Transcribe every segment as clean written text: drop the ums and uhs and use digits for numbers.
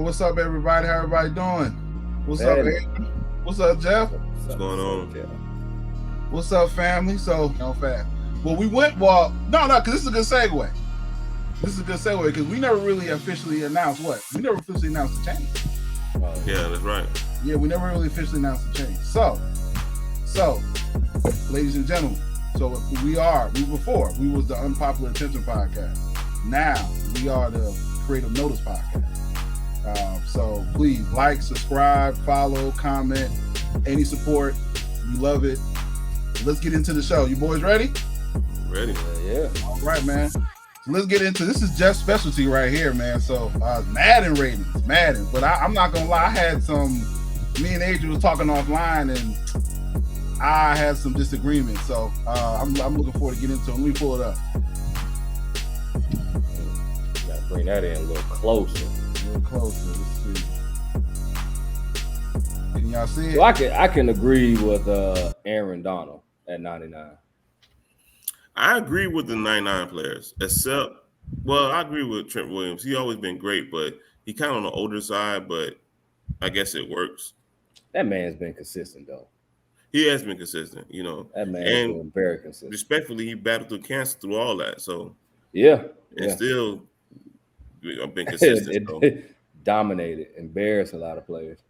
what's up, everybody? How everybody doing? What's up, Adrian? What's up, Jeff? What's going on? What's up, family? So, fast. Well, because this is a good segue. Because we never really officially announced what? We never officially announced the change. Yeah, that's right. Yeah, we never really officially announced the change. So, ladies and gentlemen, we was the Unpopular Attention Podcast. Now we are the Creative Notice Podcast. So please like, subscribe, follow, comment, any support. We love it. Let's get into the show. You boys ready? Ready. Yeah. All right, man. So let's get into this. Is Jeff's specialty right here, man. So Madden ratings. But I'm not gonna lie, I had me and Adrian was talking offline and I had some disagreements. So I'm looking forward to getting into it. Let me pull it up. Gotta bring that in a little closer. Let's see. Can y'all see it? So I can agree with Aaron Donald at 99. I agree with the 99 players, except, I agree with Trent Williams. He's always been great, but he kind of on the older side, but I guess it works. That man's been consistent, though. He has been consistent, That man has been very consistent. Respectfully, he battled through cancer through all that. So, and still been consistent. it dominated, embarrassed a lot of players.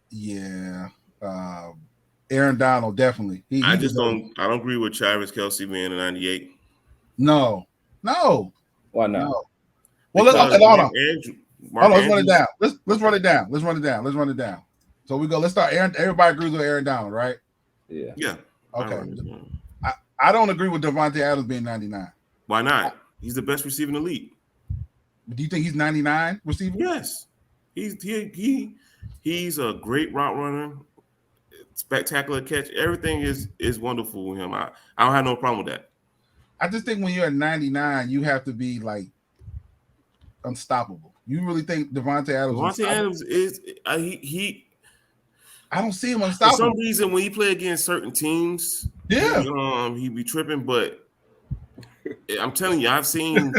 Yeah. Aaron Donald, definitely. I don't agree with Travis Kelce being a 98. No. Why not? No. Well, hold on. Let's run it down. Let's run it down. So let's start. Everybody agrees with Aaron Donald, right? Yeah. Okay. I don't agree with Davante Adams being 99. Why not? He's the best receiver in the league. Do you think he's 99 receiver? Yes. He's a great route runner, spectacular catch. Everything is wonderful with him. I don't have no problem with that. I just think when you're at 99, you have to be like unstoppable. You really think Davante Adams is he I don't see him unstoppable. For some reason, when he play against certain teams, he be tripping. But I'm telling you, I've seen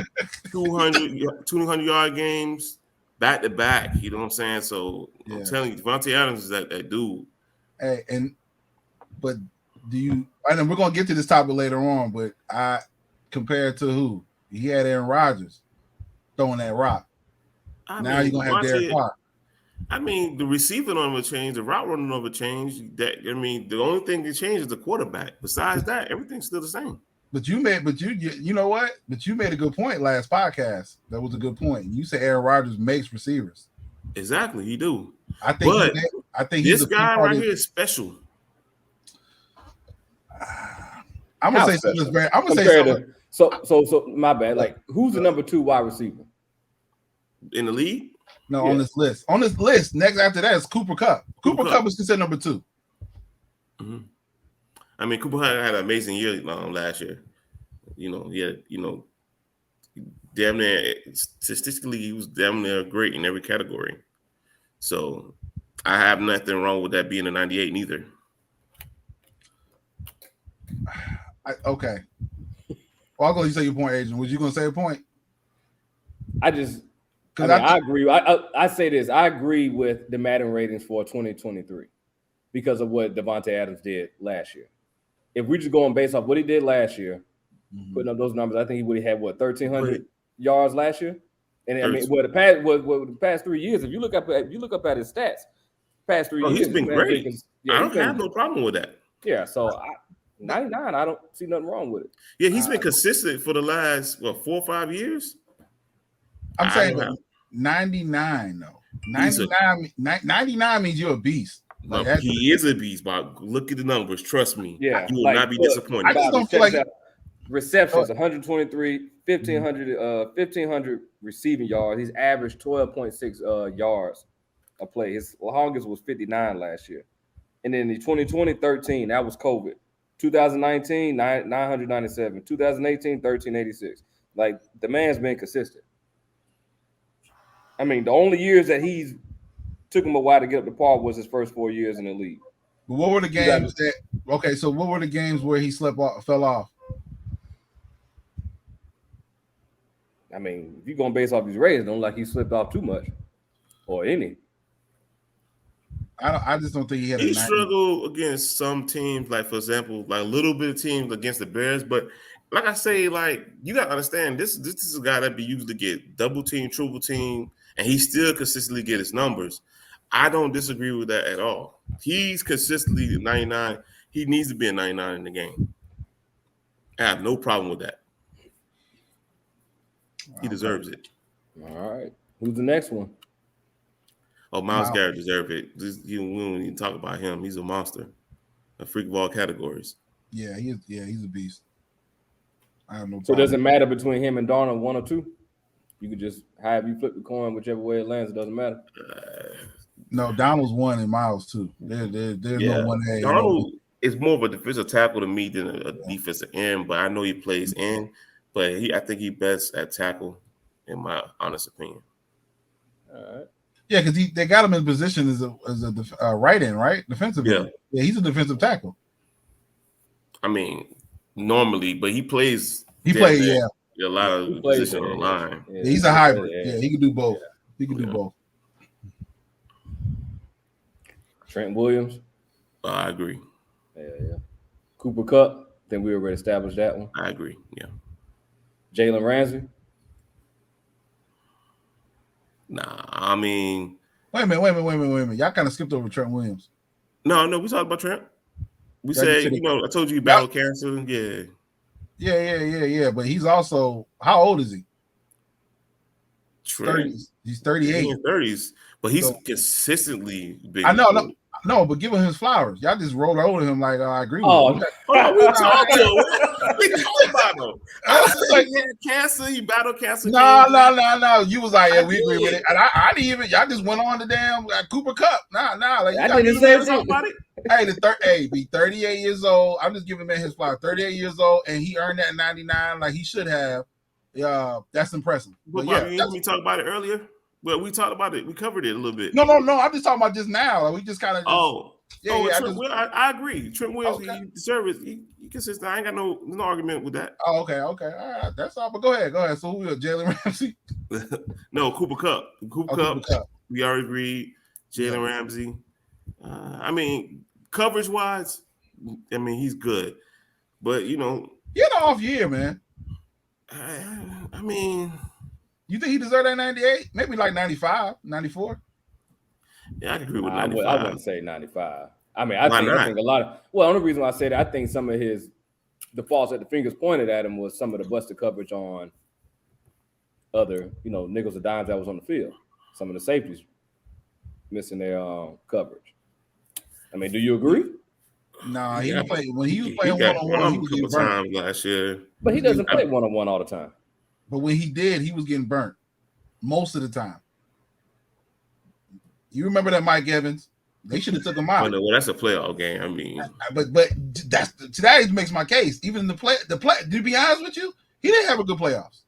200-yard games back to back. You know what I'm saying? So I'm telling you, Davante Adams is that dude. Hey, but do you? I know we're gonna get to this topic later on, but compared to who? He had Aaron Rodgers throwing that rock. Now you're gonna have Derek Carr. I mean, the receiving on would change, the route running over change. The only thing that changed is the quarterback. Besides that, everything's still the same. But you know what? But you made a good point last podcast. That was a good point. You said Aaron Rodgers makes receivers. Exactly, he do. I think this guy right here is special. I'm gonna say something. I'm gonna say something. So my bad. Like, who's the number 2 wide receiver in the league? No, on this list. Next after that is Cooper Kupp. Cooper Kupp is considered number 2. Mm-hmm. I mean, Cooper had an amazing year last year. Damn near statistically, he was damn near great in every category. So I have nothing wrong with that being a 98 neither. Okay. Well, I'll go. You say your point, Adrian. Was you going to say a point? I agree. I say this. I agree with the Madden ratings for 2023 because of what Davante Adams did last year. If we're just going based off what he did last year, putting up those numbers, I think he would have had 1,300 yards last year. And I mean, the past 3 years, if you look up at his stats, past 3 years, he's been great. I don't have no problem with that. Yeah, so 99, I don't see nothing wrong with it. Yeah, he's been consistent for the last 4 or 5 years. I'm saying 99 though. 99 means you're a beast. Like, he is a beast, but look at the numbers. Trust me. Yeah, you will not be disappointed. I just don't feel like receptions, 123, 1,500 receiving yards. He's averaged 12.6 yards a play. His longest was 59 last year. And then in 2020, 13. That was COVID. 2019, 997. 2018, 1386. Like, the man's been consistent. I mean, the only years that he's took him a while to get up to par was his first 4 years in the league. But what were the games so what were the games where he fell off? I mean, if you're going based off his ratings, don't like he slipped off too much. or any. I just don't think he had He a 90. struggled against some teams, like for example, like a little bit of teams against the Bears. But like I say, like you gotta understand, this is a guy that be used to get double team, triple team, and he still consistently get his numbers. I don't disagree with that at all. He's consistently 99. He needs to be a 99 in the game. I have no problem with that. He deserves it. All right. Who's the next one? Oh, Myles Garrett deserves it. We don't even talk about him. He's a monster. A freak of all categories. Yeah, he's a beast. I have no problem. So does it matter between him and Darnold, 1 or 2? You could just have you flip the coin whichever way it lands. It doesn't matter. No, Donald's 1 and Miles 2. There's no 1A. Darnold is more of a defensive tackle to me than a defensive end, but I know he plays end. But I think he's best at tackle, in my honest opinion. All right. Yeah, because they got him in position as a right end, right? Defensive end. Yeah, he's a defensive tackle. I mean, normally, but he plays. He plays, a lot of position on the line. Yeah, he's a hybrid. Yeah, he can do both. He can do both. Trent Williams. I agree. Yeah. Cooper Kupp. I think we already established that one. I agree. Yeah. Jalen Ramsey. Nah, I mean. Wait a minute. Y'all kind of skipped over Trent Williams. No, we talked about Trent. We said, I told you he battled cancer. Yeah. Yeah. But he's also, how old is he? Trent. He's 38. He's in 30s, but he's consistently big. I know. No, but give him his flowers. Y'all just rolled over him like, I agree with him. We talked to him. We talked about him. I was like, he had cancer. He battled cancer. No. You was like, we agree with it. And I didn't even, y'all just went on the damn Cooper Kupp. Nah. Like, I didn't say something about it. Be 38 years old. I'm just giving man his flowers. 38 years old, and he earned that 99 like he should have. That's impressive. But we talked about it earlier. Well, we talked about it. We covered it a little bit. No. I'm just talking about just now. Like, we just kind of. I agree. Trent Williams, he deserves it. He consistent. I ain't got no argument with that. Oh, okay. All right, that's all. But go ahead. So who are Jalen Ramsey? No, Cooper Kupp. Cooper Kupp. We already agreed. Jalen Ramsey. I mean, coverage wise, I mean he's good, but he had an off year, man. I mean. You think he deserved that 98? Maybe like 95, 94? Yeah, I agree with 95. I wouldn't say 95. I mean, I think a lot of – well, the only reason why I say that, I think some of the faults that the fingers pointed at him was some of the busted coverage on other, nickels and dimes that was on the field. Some of the safeties missing their coverage. I mean, do you agree? Nah, he played when he was playing one-on-one, he was getting burnt last year. But he doesn't play one-on-one all the time. But when he did, he was getting burnt most of the time. You remember that Mike Evans? They should have took him out. Well, that's a playoff game. I mean, but that makes my case. Even the play. To be honest with you, he didn't have a good playoffs.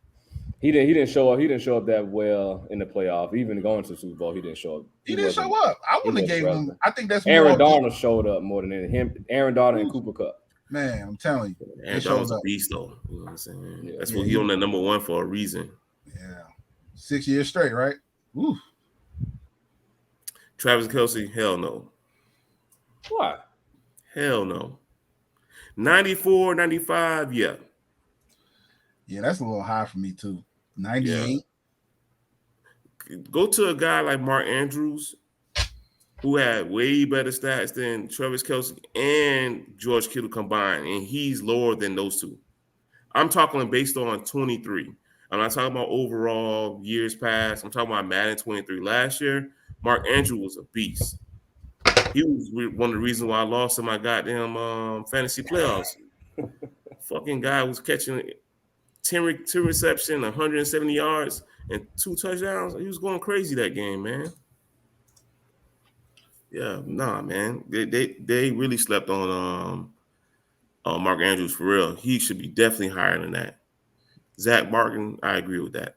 He didn't show up. He didn't show up that well in the playoff. Even going to the Super Bowl, he didn't show up. He didn't show up. I wouldn't have gave him. I think that's Aaron Donald showed up more than him. Aaron Donald and Cooper Kupp. Man, I'm telling you, Aaron Donald's a beast, though. You know what I'm saying? Yeah, that's what he on the number one for a reason. Yeah, 6 years straight, right? Ooh. Travis Kelce, hell no. Why? Hell no. 94, 95, yeah. Yeah, that's a little high for me too. 98. Yeah. Go to a guy like Mark Andrews, who had way better stats than Travis Kelce and George Kittle combined, and he's lower than those two. I'm talking based on 23. I'm not talking about overall years past. I'm talking about Madden 23 last year. Mark Andrews was a beast. He was one of the reasons why I lost in my goddamn fantasy playoffs. Fucking guy was catching 10 reception, 170 yards, and 2 touchdowns. He was going crazy that game, man. Yeah, nah, man. They really slept on Mark Andrews for real. He should be definitely higher than that. Zach Martin, I agree with that.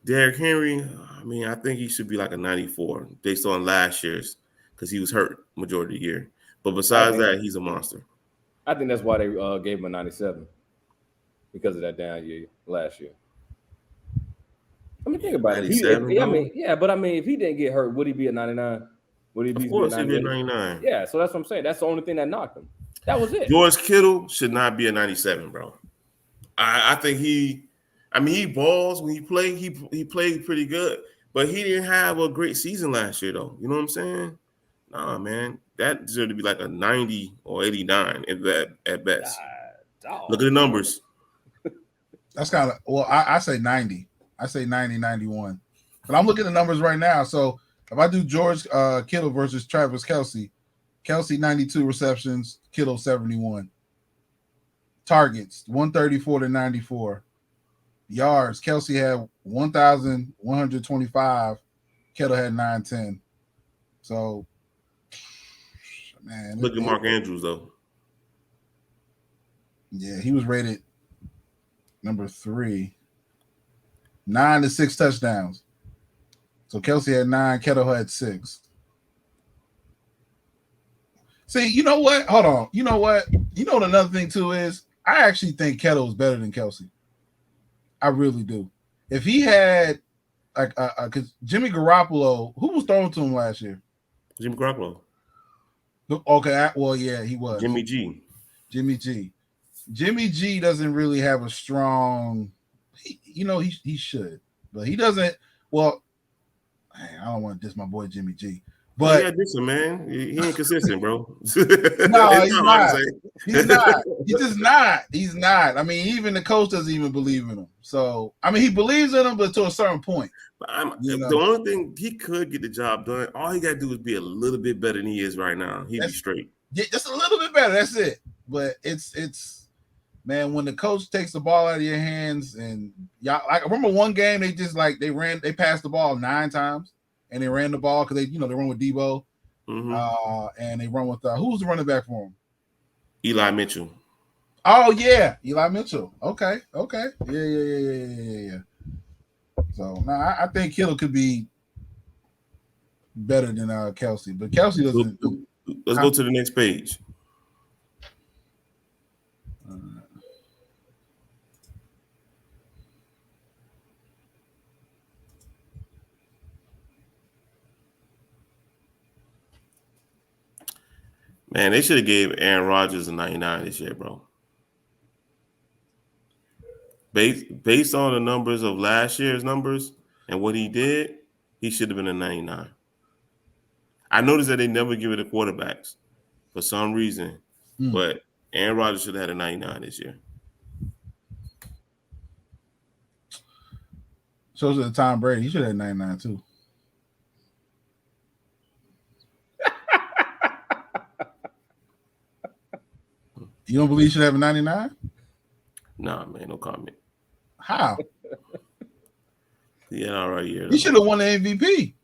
Derrick Henry, I mean, I think he should be like a 94 based on last year's because he was hurt majority of the year. But besides that, he's a monster. I think that's why they gave him a 97 because of that down year last year. I mean, think about it. 97, I mean, yeah, but I mean, if he didn't get hurt, would he be a 99? Would he Of be course, a he'd be a 98? 99. Yeah, so that's what I'm saying. That's the only thing that knocked him. That was it. George Kittle should not be a 97, bro. I think he balls when he played. He played pretty good, but he didn't have a great season last year, though. You know what I'm saying? Nah, man, that deserved to be like a 90 or 89 at best. Look at the numbers. That's kind of well. I say 90. I say 90, 91. But I'm looking at the numbers right now. So if I do George Kittle versus Travis Kelce, Kelce 92 receptions, Kittle 71. Targets 134 to 94. Yards, Kelce had 1,125. Kittle had 910. So, man. Look at Mark Andrews, though. Yeah, he was rated number 3. 9 to 6 touchdowns. So Kelce had 9, Kittle had 6. See, you know what? Hold on. You know what? You know what another thing too is? I actually think Kittle is better than Kelce. I really do. If he had like because Jimmy Garoppolo, who was throwing to him last year? Jimmy Garoppolo. Okay, well, yeah, he was. Jimmy G. Jimmy G doesn't really have a strong. He should, but he doesn't. Well, I don't want to diss my boy Jimmy G. But yeah, this man, he ain't consistent, bro. No, he's not. He's not. He's just not. He's not. I mean, even the coach doesn't even believe in him. So, I mean, he believes in him, but to a certain point. The only thing he could get the job done, all he got to do is be a little bit better than he is right now. He'd be straight. Yeah, just a little bit better. That's it. But it's man, when the coach takes the ball out of your hands, and y'all, I remember one game they passed the ball 9 times. And they ran the ball because they run with Debo, and they run with who's the running back for him? Eli Mitchell. Oh yeah, Eli Mitchell. Okay, yeah. So now I think Kittle could be better than Kelce, but Kelce doesn't. Let's go to the next page. Man, they should have gave Aaron Rodgers a 99 this year, bro. Based on the numbers of last year's numbers and what he did, he should have been a 99. I noticed that they never give it to quarterbacks for some reason, but Aaron Rodgers should have had a 99 this year. So should Tom Brady. He should have had 99 too. You don't believe he should have a 99? Nah, man, no comment. How? Yeah, all right, yeah. He should have won the MVP.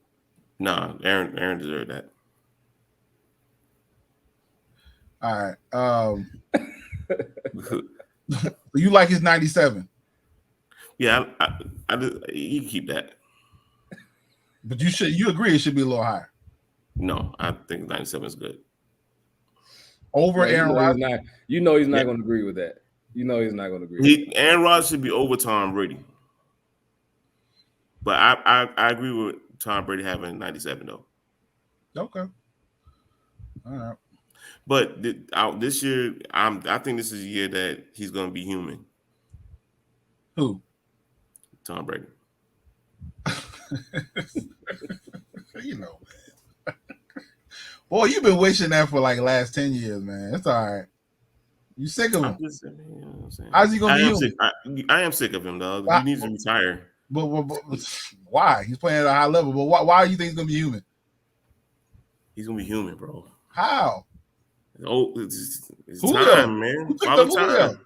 Nah, Aaron deserved that. All right. You like his 97? Yeah, you can keep that. But you agree it should be a little higher. No, I think 97 is good. Over Aaron Rodgers. He's not going to agree with that. He's not going to agree. Aaron Rodgers should be over Tom Brady. But I agree with Tom Brady having 97 though. Okay. All right. But this year, I think this is a year that he's going to be human. Who? Tom Brady. Boy, you've been wishing that for like the last 10 years, man. It's all right. You sick of him? How's he gonna be human? I am sick of him, dog. He needs to retire. But why? He's playing at a high level. But why do you think he's gonna be human? He's gonna be human, bro. How? It's time, man. Father time.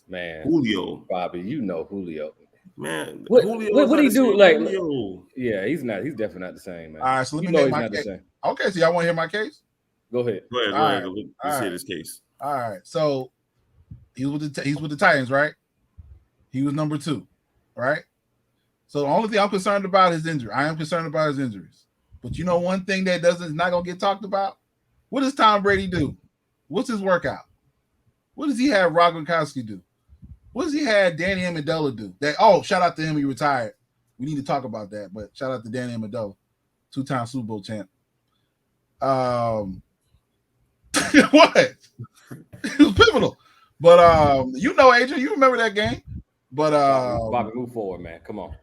Man, Julio. Bobby, Julio. Man, what do he do? Like, Julio. Yeah, he's not. He's definitely not the same, man. All right, so let me make my case. Okay, so y'all want to hear my case? Go ahead. Go ahead. Let's hear this case. All right, so he's with the Titans, right? He was number 2, right? So the only thing I'm concerned about is injury. I am concerned about his injuries. But you know one thing that is not gonna get talked about? What does Tom Brady do? What's his workout? What does he have Rob Gronkowski do? What does he had Danny Amendola do? Shout out to him. He retired. We need to talk about that. But shout out to Danny Amendola, 2-time Super Bowl champ. What? It was pivotal. But Adrian, you remember that game. But Bobby, move forward, man. Come on.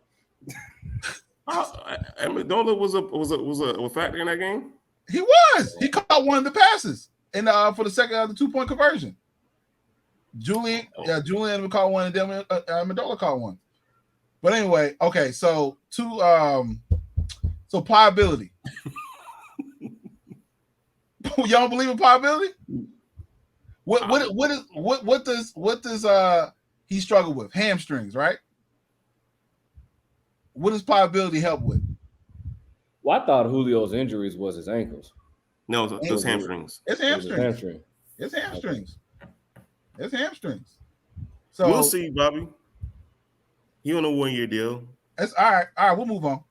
Amendola was a factor in that game. He was. He caught one of the passes and for the second of the 2-point conversion. Julian caught one, and then Amendola caught one. But anyway, okay. So pliability. Y'all don't believe in pliability? What does he struggle with? Hamstrings, right? What does pliability help with? Well, I thought Julio's injuries was his ankles. No, those hamstrings. It's hamstrings. It's hamstrings. It's hamstrings. So we'll see, Bobby. You on a 1-year deal. That's all right. All right, we'll move on.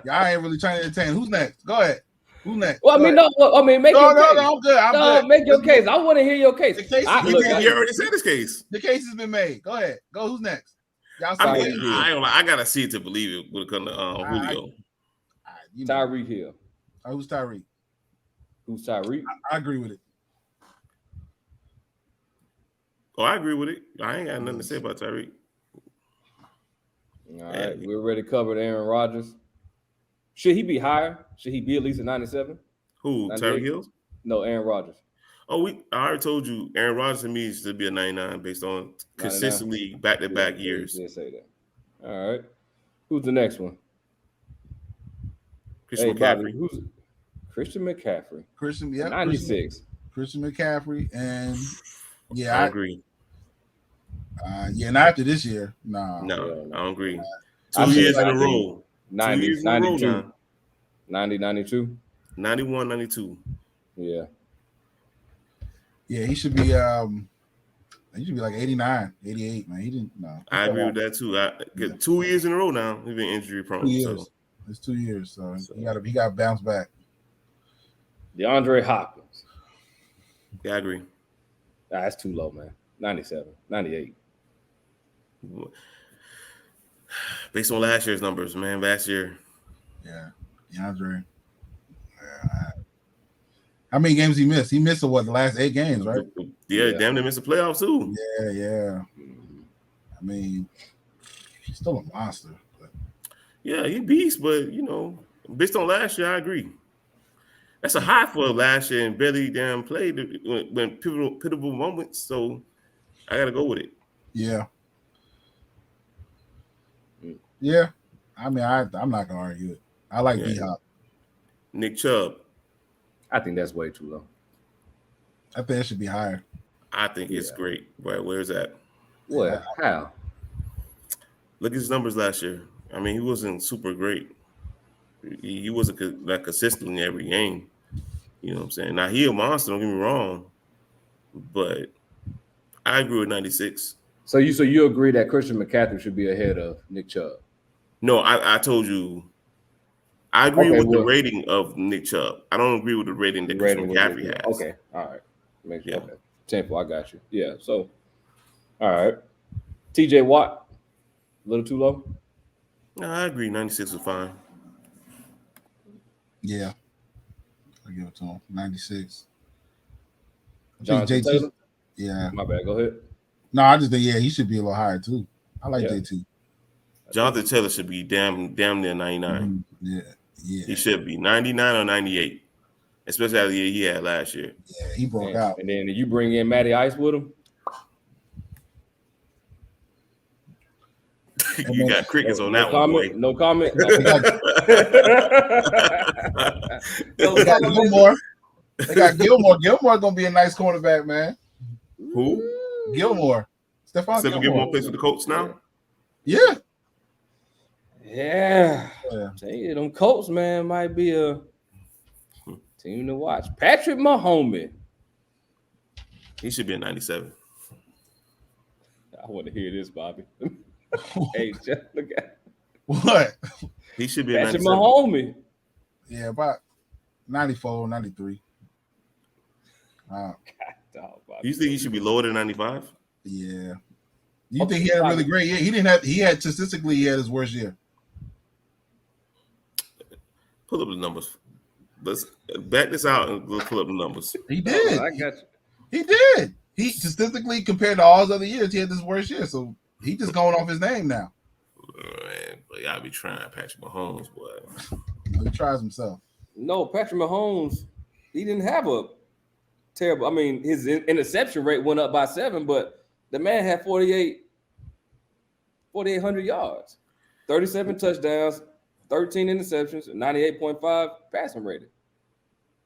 Y'all ain't really trying to entertain. Who's next? Go ahead. Who's next? Well, make your case. I'm good. Make your case. I want to hear your case. He already said his case. The case has been made. Go ahead. Go. Who's next? Y'all I gotta see it to believe it when it comes to Julio. Tyreek Hill. Who's Tyreek? Who's Tyreek? I agree with it. Oh, I agree with it. I ain't got nothing to say about Tyreek. All right, we're ready to cover Aaron Rodgers. Should he be higher? Should he be at least a 97? Who? Tyreek Hill? No, Aaron Rodgers. Oh, I already told you Aaron Rodgers to me is to be a 99 based on consistently back-to-back years. You did say that. All right. Who's the next one? Christian McCaffrey. Who's Christian McCaffrey? 96. Christian McCaffrey, and I agree. Not after this year. No, I don't agree. 2 years in a row. 90, 92. 90, 92. 91, 92. Yeah. Yeah, he should be like 89, 88, man. He didn't I agree with that too. 2 years in a row now. He's been injury prone. 2 years. So. It's 2 years, so he got to bounce back. DeAndre Hopkins. Yeah, I agree. That's too low, man. 97, 98. Based on last year's numbers, man. Last year. Yeah. DeAndre. How many games he missed? He missed the last 8 games, right? Yeah, damn near missed the playoffs too. Yeah. I mean, he's still a monster. But. Yeah, he beast, but based on last year, I agree. That's a high for last year and barely damn played when pivotal moments. So I gotta go with it. Yeah. Yeah. I mean, I'm not gonna argue it. I like D-Hop. Nick Chubb. I think that's way too low. I think it should be higher. I think it's great. Right, where's that? What? How? Look at his numbers last year. I mean, he wasn't super great. He wasn't that consistent in every game. You know what I'm saying? Now, he a monster, don't get me wrong. But I agree with 96. So you agree that Christian McCaffrey should be ahead of Nick Chubb? No, I told you. I agree with the rating of Nick Chubb. I don't agree with the rating that Christian McCaffrey has. Okay, all right. Make sure. Okay. Temple, I got you. Yeah, so, all right. TJ Watt, a little too low? No, I agree. 96 is fine. Yeah. I give it to him. 96. Jonathan Taylor? Yeah. My bad. Go ahead. No, I just think, he should be a little higher, too. I like JT. Jonathan Taylor should be damn near 99. Yeah. He should be 99 or 98, especially after the year he had last year. Yeah, he broke out. And then you bring in Matty Ice with him? You got crickets on that one, boy. No comment. They got Gilmore. They got Gilmore. Gilmore's gonna be a nice cornerback, man. Who? Gilmore. Stephon Gilmore plays with the Colts now. Yeah. Yeah. Tell you, them Colts, man, might be a team to watch. Patrick Mahomes. He should be a 97. I want to hear this, Bobby. Hey, just look at what? He should be a Patrick 97. Mahomes. Yeah, about 94, 93. Wow. Dog, You think he should be lower than 95? Yeah. You think he had a really great year? He had statistically he had his worst year. Pull up the numbers. Let's back this out and we'll pull up the numbers. He did. I got you. He did. He statistically compared to all his other years, he had his worst year. So he just going off his name now. Man, but y'all be trying Patrick Mahomes, boy. He tries himself. No, Patrick Mahomes, he didn't have a terrible. I mean, his interception rate went up by 7, but the man had 4,800 yards, 37 touchdowns, 13 interceptions, and 98.5 passing rating.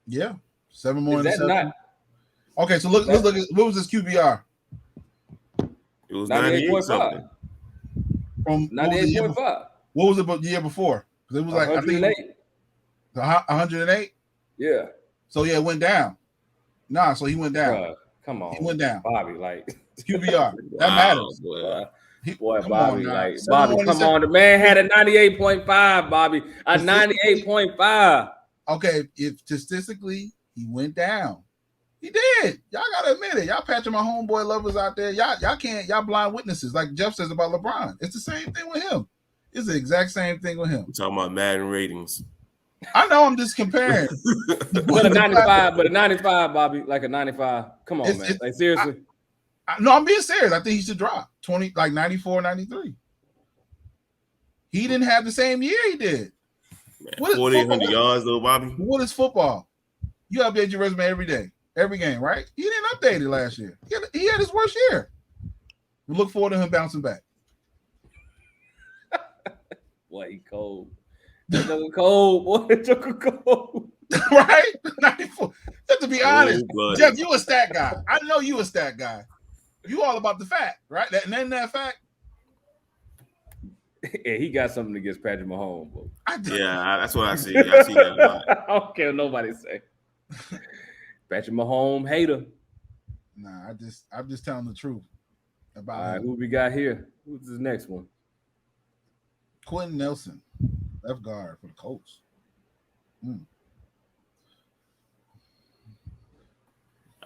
Yeah, 7 more. Is that not? Okay, so let's look at what was his QBR? It was 98 something. From 98.5. What was it the year before? Because it was like 108. I think 108. Yeah. So yeah, it went down. Nah, so he went down. Bruh, come on, He went down. Bobby. Like QBR. That matters. Boy. Boy, Come Bobby, on, like now. Bobby, come on. The man had a 98.5, Bobby. A 98.5. Okay, if statistically he went down. He did. Y'all gotta admit it. Y'all Patrick Mahomes boy lovers out there. Y'all can't, y'all blind witnesses, like Jeff says about LeBron. It's the same thing with him. It's the exact same thing with him. I'm talking about Madden ratings. I know, I'm just comparing. But a 95, Bobby, like a 95. Come on, man. Like seriously. No, I'm being serious. I think he should drop 20, like 94, 93. He didn't have the same year he did. 4,800 yards though, Bobby. What is football? You update your resume every day, every game, right? He didn't update it last year. He had his worst year. We look forward to him bouncing back. Boy, he cold. That joker cold, boy. That joker cold. Right? 94. Just to be honest, bloody. Jeff, you a stat guy. I know you a stat guy. You all about the fact, right? That fact. Yeah, he got something against Patrick Mahomes, bro. Yeah, that's what I see. I see that a lot. I don't care what nobody say. Patrick Mahomes hater. Nah, I'm just telling the truth about All right, who we got here? Who's this next one? Quentin Nelson, left guard for the Colts.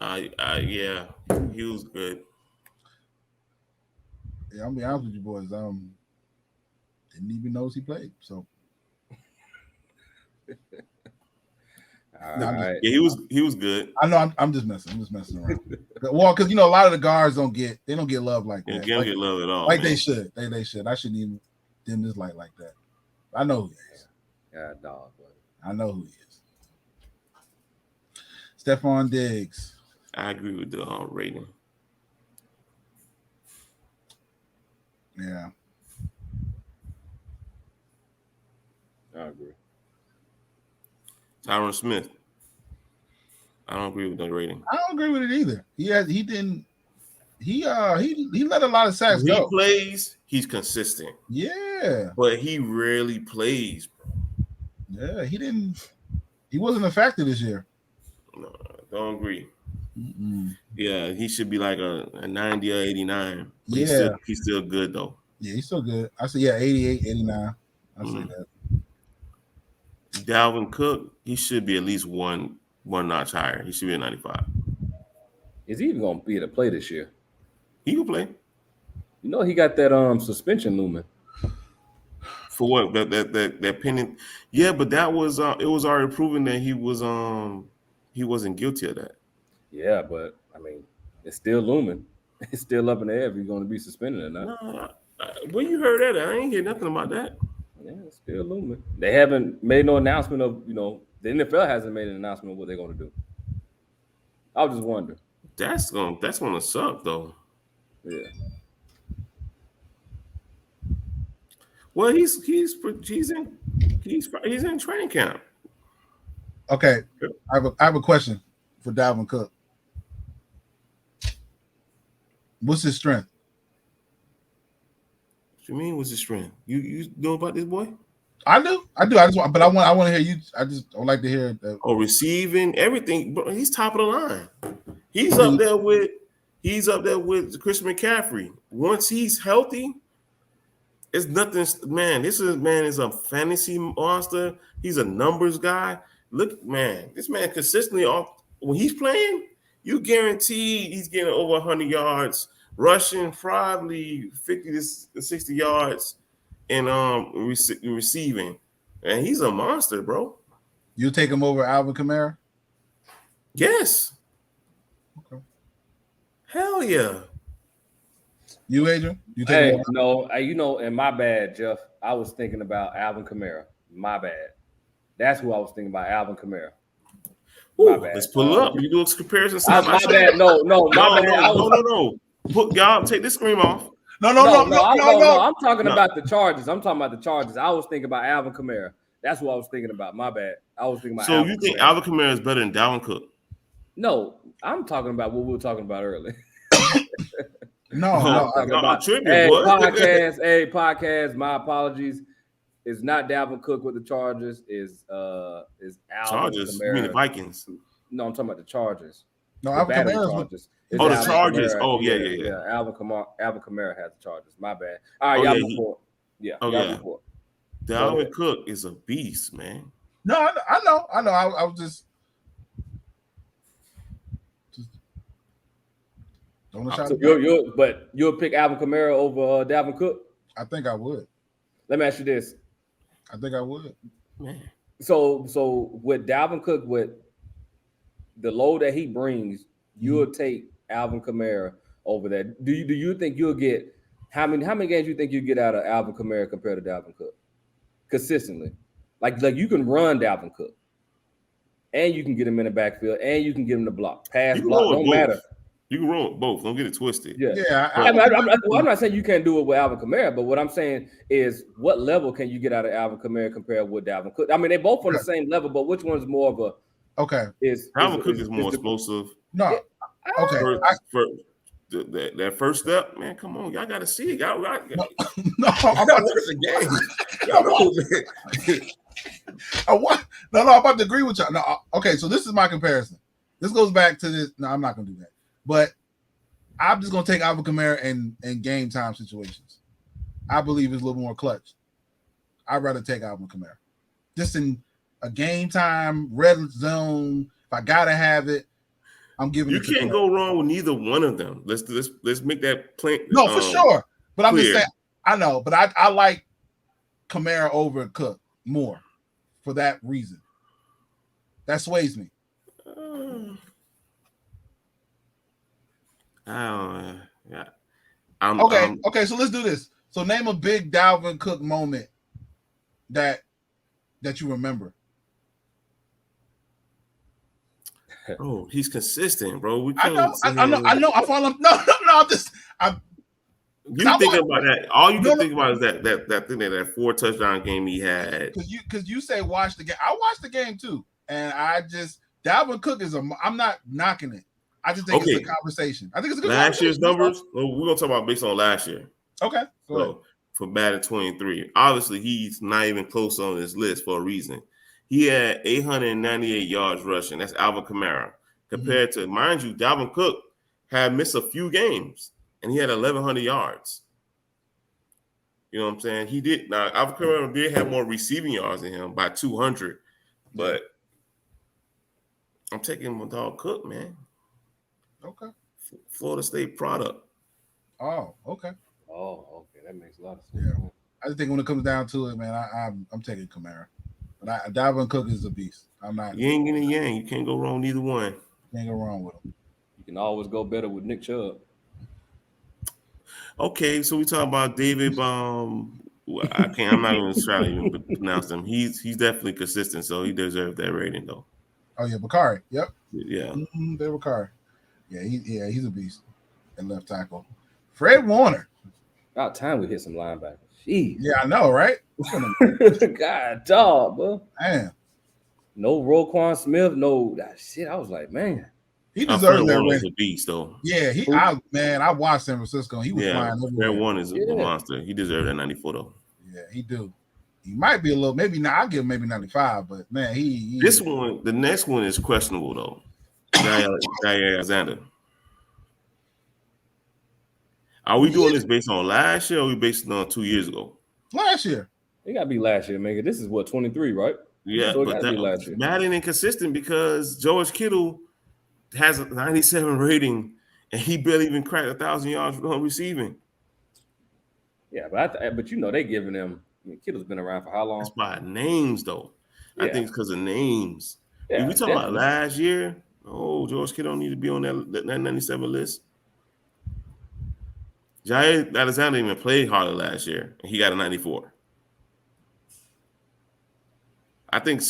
Yeah, he was good. Yeah, I'll be honest with you boys. Didn't even know he played. So, all right. Yeah, he was good. I know I'm just messing. I'm just messing around. Well, because a lot of the guards don't get love like that. They don't get love at all. Like man. they should. They should. I shouldn't even dim this light like that. I know who he is. Yeah, dog. Buddy. I know who he is. Stephon Diggs. I agree with the rating. Yeah. I agree. Tyron Smith. I don't agree with the rating. I don't agree with it either. He let a lot of sacks go. He plays, he's consistent. Yeah. But he rarely plays, bro. Yeah, he wasn't a factor this year. No, don't agree. Mm-mm. Yeah, he should be like a 90 or 89. But Yeah. He's still good though. Yeah, he's still good. I say 88, 89. I say that. Dalvin Cook, he should be at least one notch higher. He should be a 95. Is he even gonna be able to play this year? He can play. You know he got that suspension looming. For what? That pending. Yeah, but that was it was already proven that he wasn't guilty of that. Yeah, but I mean, it's still looming. It's still up in the air if he's going to be suspended or not. No, when you heard that, I ain't hear nothing about that. Yeah, it's still looming. They haven't made no announcement of, the NFL hasn't made an announcement of what they're going to do. I was just wondering. That's gonna suck though. Yeah. Well, he's in training camp. Okay, I have a question for Dalvin Cook. What's his strength? What you mean? What's his strength? You know about this boy? I do. I want to hear you. I would like to hear that. Oh, receiving everything, bro. He's top of the line. He's up there with Christian McCaffrey. Once he's healthy, it's nothing. Man, this man is a fantasy monster. He's a numbers guy. Look, man, this man consistently when he's playing, you guaranteed he's getting over 100 yards, rushing probably 50 to 60 yards, and receiving. And he's a monster, bro. You take him over Alvin Kamara? Yes. Okay. Hell yeah. You, Adrian? You take him over? No, and my bad, Jeff. I was thinking about Alvin Kamara. My bad. That's who I was thinking about, Alvin Kamara. My bad. Let's pull it up. You do a comparison. My bad. No, my bad. No. Put y'all take this screen off. No. I'm talking about the Chargers. I was thinking about Alvin Kamara. That's what I was thinking about. My bad. I was thinking about. So you think Alvin Kamara is better than Dalvin Cook? No, I'm talking about what we were talking about earlier. No. Podcast. My apologies. It's not Dalvin Cook with the Chargers. Is Alvin Chargers? Kamara. You mean the Vikings? No, I'm talking about the Chargers. No, Alvin Kamara's Chargers. The Chargers. Kamara. Oh, yeah. Alvin Kamara has the Chargers. My bad. All right, y'all before. Before. Dalvin Cook is a beast, man. No, I know. I was just don't shot. So you'll pick Alvin Kamara over Dalvin Cook? I think I would. Let me ask you this. I think I would. Man. So with Dalvin Cook, with the load that he brings, you'll take Alvin Kamara over that. Do you think you'll get how many games you think you get out of Alvin Kamara compared to Dalvin Cook consistently? Like you can run Dalvin Cook, and you can get him in the backfield, and you can get him the block. Pass block don't matter. You can roll both. Don't get it twisted. Yeah. I'm not saying you can't do it with Alvin Kamara, but what I'm saying is, what level can you get out of Alvin Kamara compared with Dalvin Cook? I mean, they're both on the same level, but which one's more of a Alvin Cook is more explosive. No. Okay. That first step, man. Come on, y'all got to see it. Y'all got no. I'm about to game. I'm about to agree with y'all. No. Okay. So this is my comparison. This goes back to this. No, I'm not gonna do that. But I'm just gonna take Alvin Kamara in game time situations. I believe it's a little more clutch. I'd rather take Alvin Kamara. Just in a game time, red zone. If I gotta have it, I'm giving. You can't go wrong with neither one of them. Let's make that plain. No, for sure. But I'm clear. just saying. I know, but I like Kamara over Cook more for that reason. That sways me. Okay. So let's do this. So name a big Dalvin Cook moment that you remember. Oh, he's consistent, bro. We I can't. I know. I follow. No. You thinking about that? All you can think about is that thing, that 4 touchdown game he had. Because you say watch the game. I watched the game too, and Dalvin Cook is I'm not knocking it. I just think it's a conversation. I think it's a good last year's numbers. Well, we're gonna talk about based on last year. Okay. So for Madden 23, obviously he's not even close on this list for a reason. He had 898 yards rushing. That's Alvin Kamara. Compared to, mind you, Dalvin Cook had missed a few games and he had 1,100 yards. You know what I'm saying? He did. Now Alvin Kamara did have more receiving yards than him by 200, but I'm taking my dog Cook, man. Okay. Florida State product. Oh, okay. That makes a lot of sense. Yeah. I just think when it comes down to it, man, I'm taking Kamara. But Dalvin Cook is a beast. I'm not. Yin and yang. You can't go wrong neither one. Can't go wrong with him. You can always go better with Nick Chubb. Okay, so we talk about David. I'm not even trying to even pronounce him. He's definitely consistent, so he deserves that rating though. Oh yeah, Bakari. Yep. Yeah. David Carr. Yeah, he's a beast at left tackle. Fred Warner. About time we hit some linebackers. Jeez. Yeah, I know, right? God, dog, bro. Man. No Roquan Smith, no that shit. I was like, man. He deserves that rating. A beast, though. Yeah, I watched San Francisco. He was flying everywhere. Fred Warner is a monster. He deserved that 94, though. Yeah, he do. He might be a little, maybe not. I'll give him maybe 95, but man, the next one is questionable, though. Jair Alexander. Are we doing this based on last year or are we based on 2 years ago? Last year. It got to be last year, man. This is what, 23, right? Yeah, so but Madden inconsistent because George Kittle has a 97 rating, and he barely even cracked 1,000 yards receiving. Yeah, but they giving him. Kittle's been around for how long? That's by names, though. Yeah. I think it's because of names. Yeah, If we talk about definitely. last year, George Kittle don't need to be on that 97 list. Jair Alexander even played harder last year, and he got a 94. I think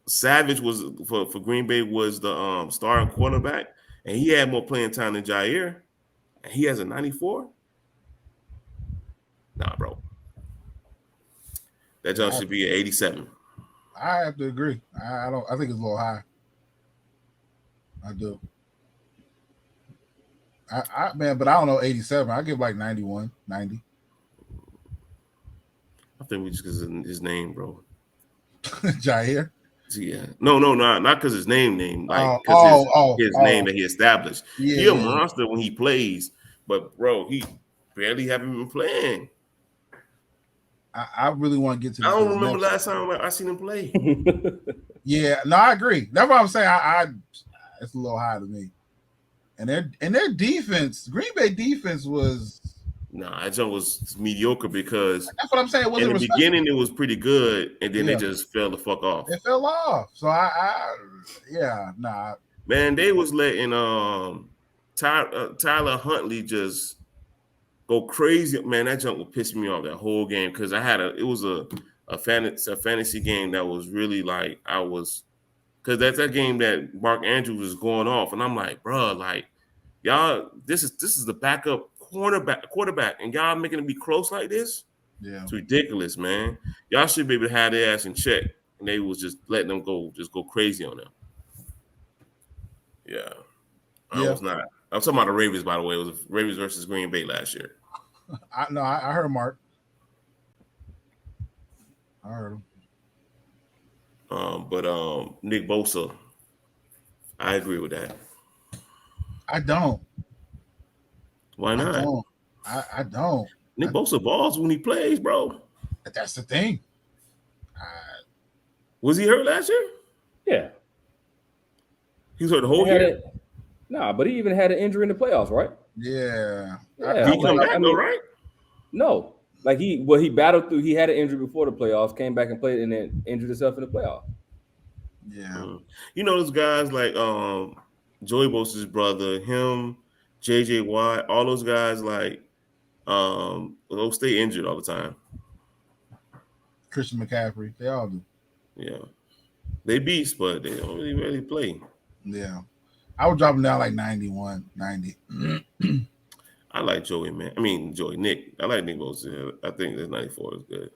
Savage was for Green Bay was the starting quarterback, and he had more playing time than Jair, and he has a 94. Nah, bro, that jump should be an 87. I have to agree. I don't. I think it's a little high. I do. Man, but I don't know 87. I give like 91, 90. I think we just because of his name, bro. Jair. Yeah, no, not because his name, like his name that he established. Yeah, He a monster when he plays, but bro, he barely haven't been playing. I really want to get to this. I don't remember last time I seen him play. Yeah, no, I agree. That's what I'm saying. It's a little high to me. And their defense, Green Bay defense was. Nah, that jump was mediocre because that's what I'm saying. In the beginning, it was pretty good, and then it just fell the fuck off. It fell off. So nah. Man, they was letting Tyler Huntley just go crazy. Man, that jump was pissing me off that whole game because it was a fantasy game that was really like because that's that game that Mark Andrews was going off, and I'm like, bro, like y'all, this is the backup quarterback, and y'all making it be close like this. Yeah, it's ridiculous, man. Y'all should be able to have their ass in check, and they was just letting them go crazy on them. Yeah, I was not. I'm talking about the Ravens, by the way. It was Ravens versus Green Bay last year. I heard Mark. I heard him. But Nick Bosa, I agree with that. I don't. Why not? I don't. Nick Bosa balls when he plays, bro. That's the thing. Was he hurt last year? Yeah. He was hurt the whole year? Nah, but he even had an injury in the playoffs, right? Yeah. Did he come back though, right? No. Like he battled through. He had an injury before the playoffs, came back and played, and then injured himself in the playoffs. Yeah. You know those guys like Joey Bosa's brother, him, JJ Watt, all those guys like they'll stay injured all the time. Christian McCaffrey, they all do. Yeah. They beasts, but they don't really play. Yeah. I would drop them down like 91, 90. I like Joey, man. I mean, Nick. I like Nick Bosa. I think that 94 is good.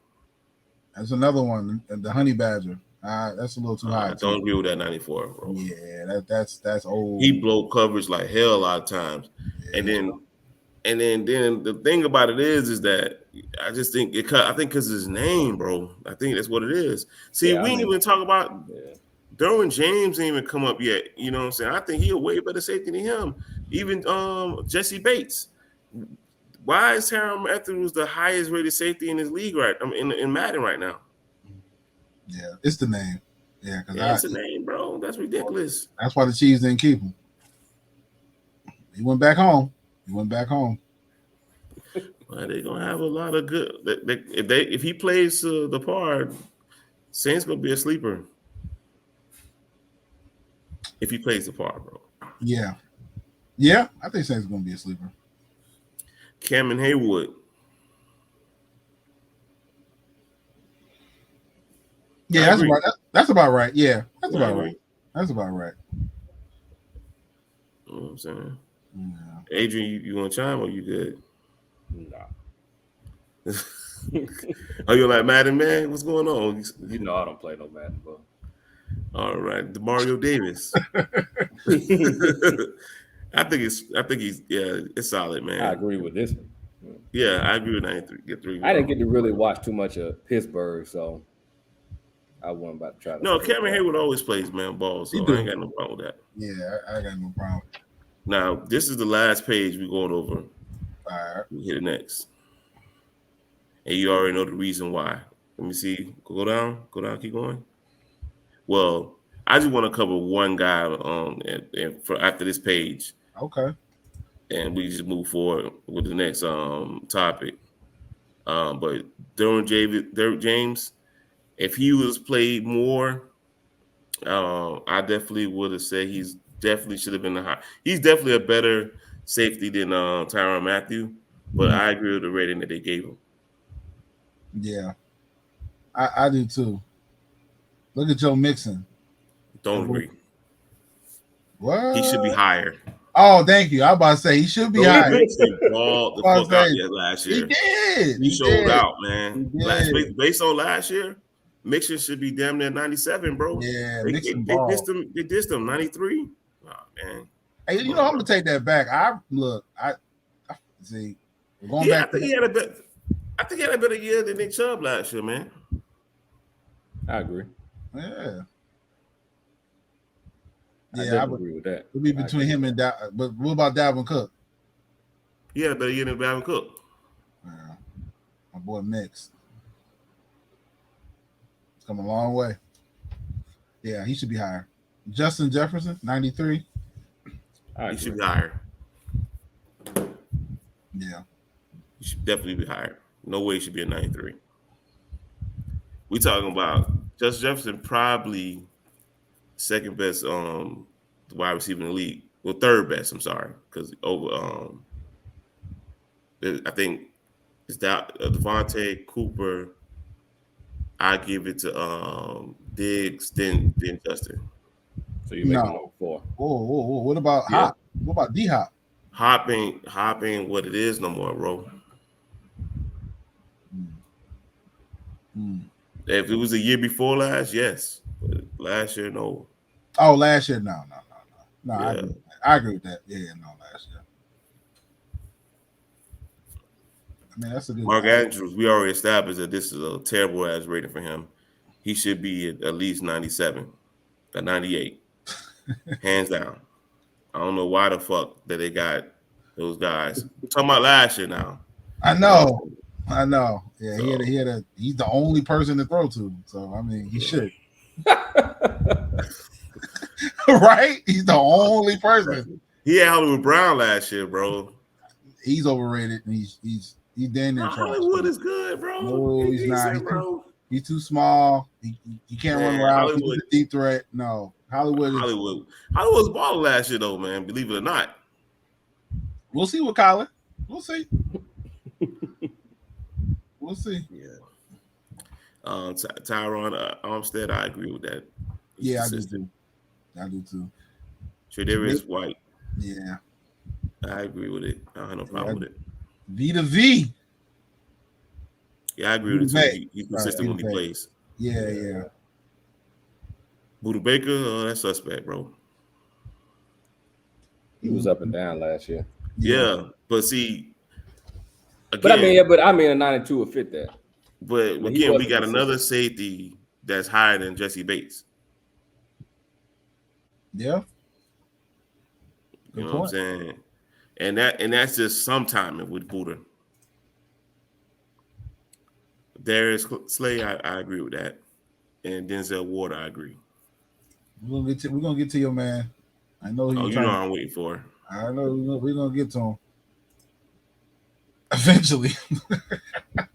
That's another one, the Honey Badger. That's a little too high. I don't agree with that 94, bro. Yeah, that's old. He blow coverage like hell a lot of times. Yeah. And then the thing about it is that I just think I think because his name, bro. I think that's what it is. See, we ain't even talk about Derwin James ain't even come up yet. You know what I'm saying? I think he a way better safety than him. Even Jesse Bates. Why is Tyrann Mathieu the highest rated safety in his league in Madden right now? Yeah, it's the name. Yeah, it's the name, bro. That's ridiculous. That's why the Chiefs didn't keep him. He went back home. Well, they're gonna have a lot of good. If he plays the part, Saints gonna be a sleeper. If he plays the part, bro. Yeah, I think Saints gonna be a sleeper. Cameron Haywood. Yeah, that's about right. Yeah, that's about right. That's about right. You know what I'm saying? Yeah. Adrian, you want to chime or you good? Nah. Are you like Madden, man? What's going on? You know I don't play no Madden, bro. All right, DeMario Davis. I think he's it's solid, man. I agree with this one. Yeah, I agree with 93. Get 3. I didn't get to really watch too much of Pittsburgh, so I wasn't about to try to. No, Cameron Haywood always plays ball, so I ain't got no problem with that. Yeah, I got no problem. Now, this is the last page we're going over. All right. We hit it next. And you already know the reason why. Let me see. Go down, keep going. Well, I just want to cover one guy and for after this page. Okay. And we just move forward with the next topic. But Derwin James, if he was played more, I definitely would have said he's definitely should have been the high. He's definitely a better safety than Tyrann Mathieu, but I agree with the rating that they gave him. Yeah, I do too. Look at Joe Mixon. Don't agree. What? He should be higher. Oh, thank you. I was about to say he should be higher. Mixon balled the fuck out yet last year. He did. He showed out, man. Based on last year, Mixon should be damn near 97, bro. Yeah, they dissed him 93. Oh, man. Hey, you know, I'm gonna take that back. I see. Going back. I think he had a better year than Nick Chubb last year, man. I agree. Yeah. I would agree with that. It'll be between him and but what about Dalvin Cook? He had a better year than Dalvin Cook. Yeah. My boy Mix. It's come a long way. Yeah, he should be higher. Justin Jefferson, 93. He should be higher. Yeah. He should definitely be higher. No way he should be a 93. We talking about Justin Jefferson, probably second best wide receiver in the league. Well, third best, I'm sorry. Because over I think it's that Devontae, Cooper. I give it to Diggs, then Justin. So you make him number 4. Whoa. What about Hop? What about D-Hop? Hop ain't what it is no more, bro. If it was a year before last, yes. But last year, no. Oh, last year, no. Yeah. I agree with that. Yeah, no, last year. I mean, that's a good Mark Andrews, we already established that this is a terrible ass rating for him. He should be at least 97, a 98. Hands down. I don't know why the fuck that they got those guys. We're talking about last year now. I know. Yeah, so, he's the only person to throw to. So I mean, he should. Right? He's the only person. He had Hollywood Brown last year, bro. He's overrated, and he's damn near trash. Hollywood is good, bro. No, he's not. He's too small. He can't run around. He's a deep threat. No, Hollywood's balling last year, though, man. Believe it or not. We'll see with Kyler. We'll see. We'll see. Yeah. Tyron Armstead, I agree with that. Yeah, I do too. Tre'Davious White. Yeah. I agree with it. I have no problem with it. V to V. Yeah, I agree with it too. He's consistent when he plays. Yeah. Buda Baker, that's suspect, bro. He was up and down last year. Yeah, but see, again, but I mean, a 92 would fit that. But again, we got another safety that's higher than Jesse Bates. Yeah. You know what I'm saying? And that's just sometime with Buda. Darius Slay, I agree with that. And Denzel Ward, I agree. We're gonna get to your man. I know you know I'm waiting for. I know we're gonna get to him eventually.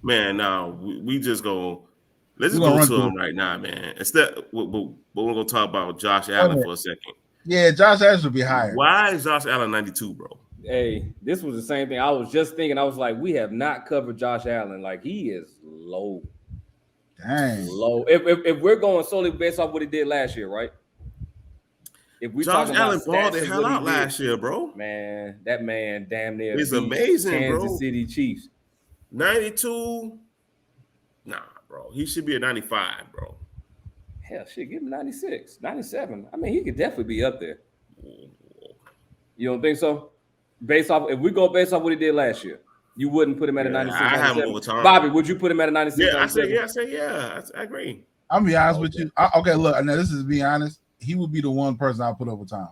Man, no, we just let's go to him right now, man. Instead, we're gonna talk about Josh Allen for a second. Yeah, Josh Allen should be higher. Why is Josh Allen 92, bro? Hey, this was the same thing. I was just thinking. I was like, we have not covered Josh Allen. Like, he is low. Dang. Low. If we're going solely based off what he did last year, right? If we Josh Allen balled the hell out last year, bro. Man, that man damn near he's amazing, Kansas bro. City Chiefs. 92. Nah, bro. He should be a 95, bro. Hell, shit, give him 96, 97. I mean, he could definitely be up there. You don't think so? If we go based off what he did last year, you wouldn't put him at a 96. I have more time. Bobby, would you put him at a 96? Yeah, I say yeah. I agree. I'll be honest with you. Okay, look, now this is be honest. He would be the one person I'll put over Tom.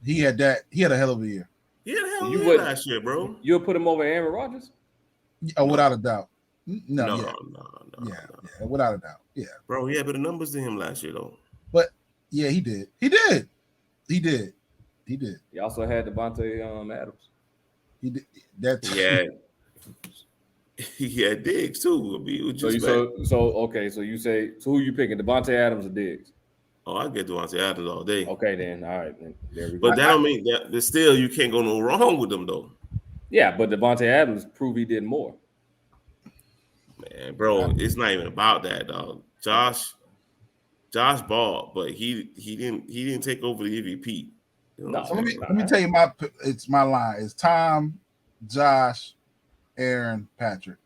He had a hell of a year. He had a hell of a year last year, bro. You'll put him over Aaron Rodgers? Oh, without a doubt. No, without a doubt. Yeah, bro, he had better numbers than him last year, though. But yeah, he did. He did. He also had Devontae Adams. He did. That's He had Diggs too. I mean, Okay. So you say, so who you picking, Devontae Adams or Diggs? Oh, I get Devontae Adams all day. Okay, then. All right, then. There we go. But that don't mean that still you can't go no wrong with them though. Yeah, but Devontae Adams proved he did more. Man, bro, it's not even about that, dog. Josh balled, but he didn't take over the MVP. You know let me tell you my line. It's Tom, Josh, Aaron, Patrick.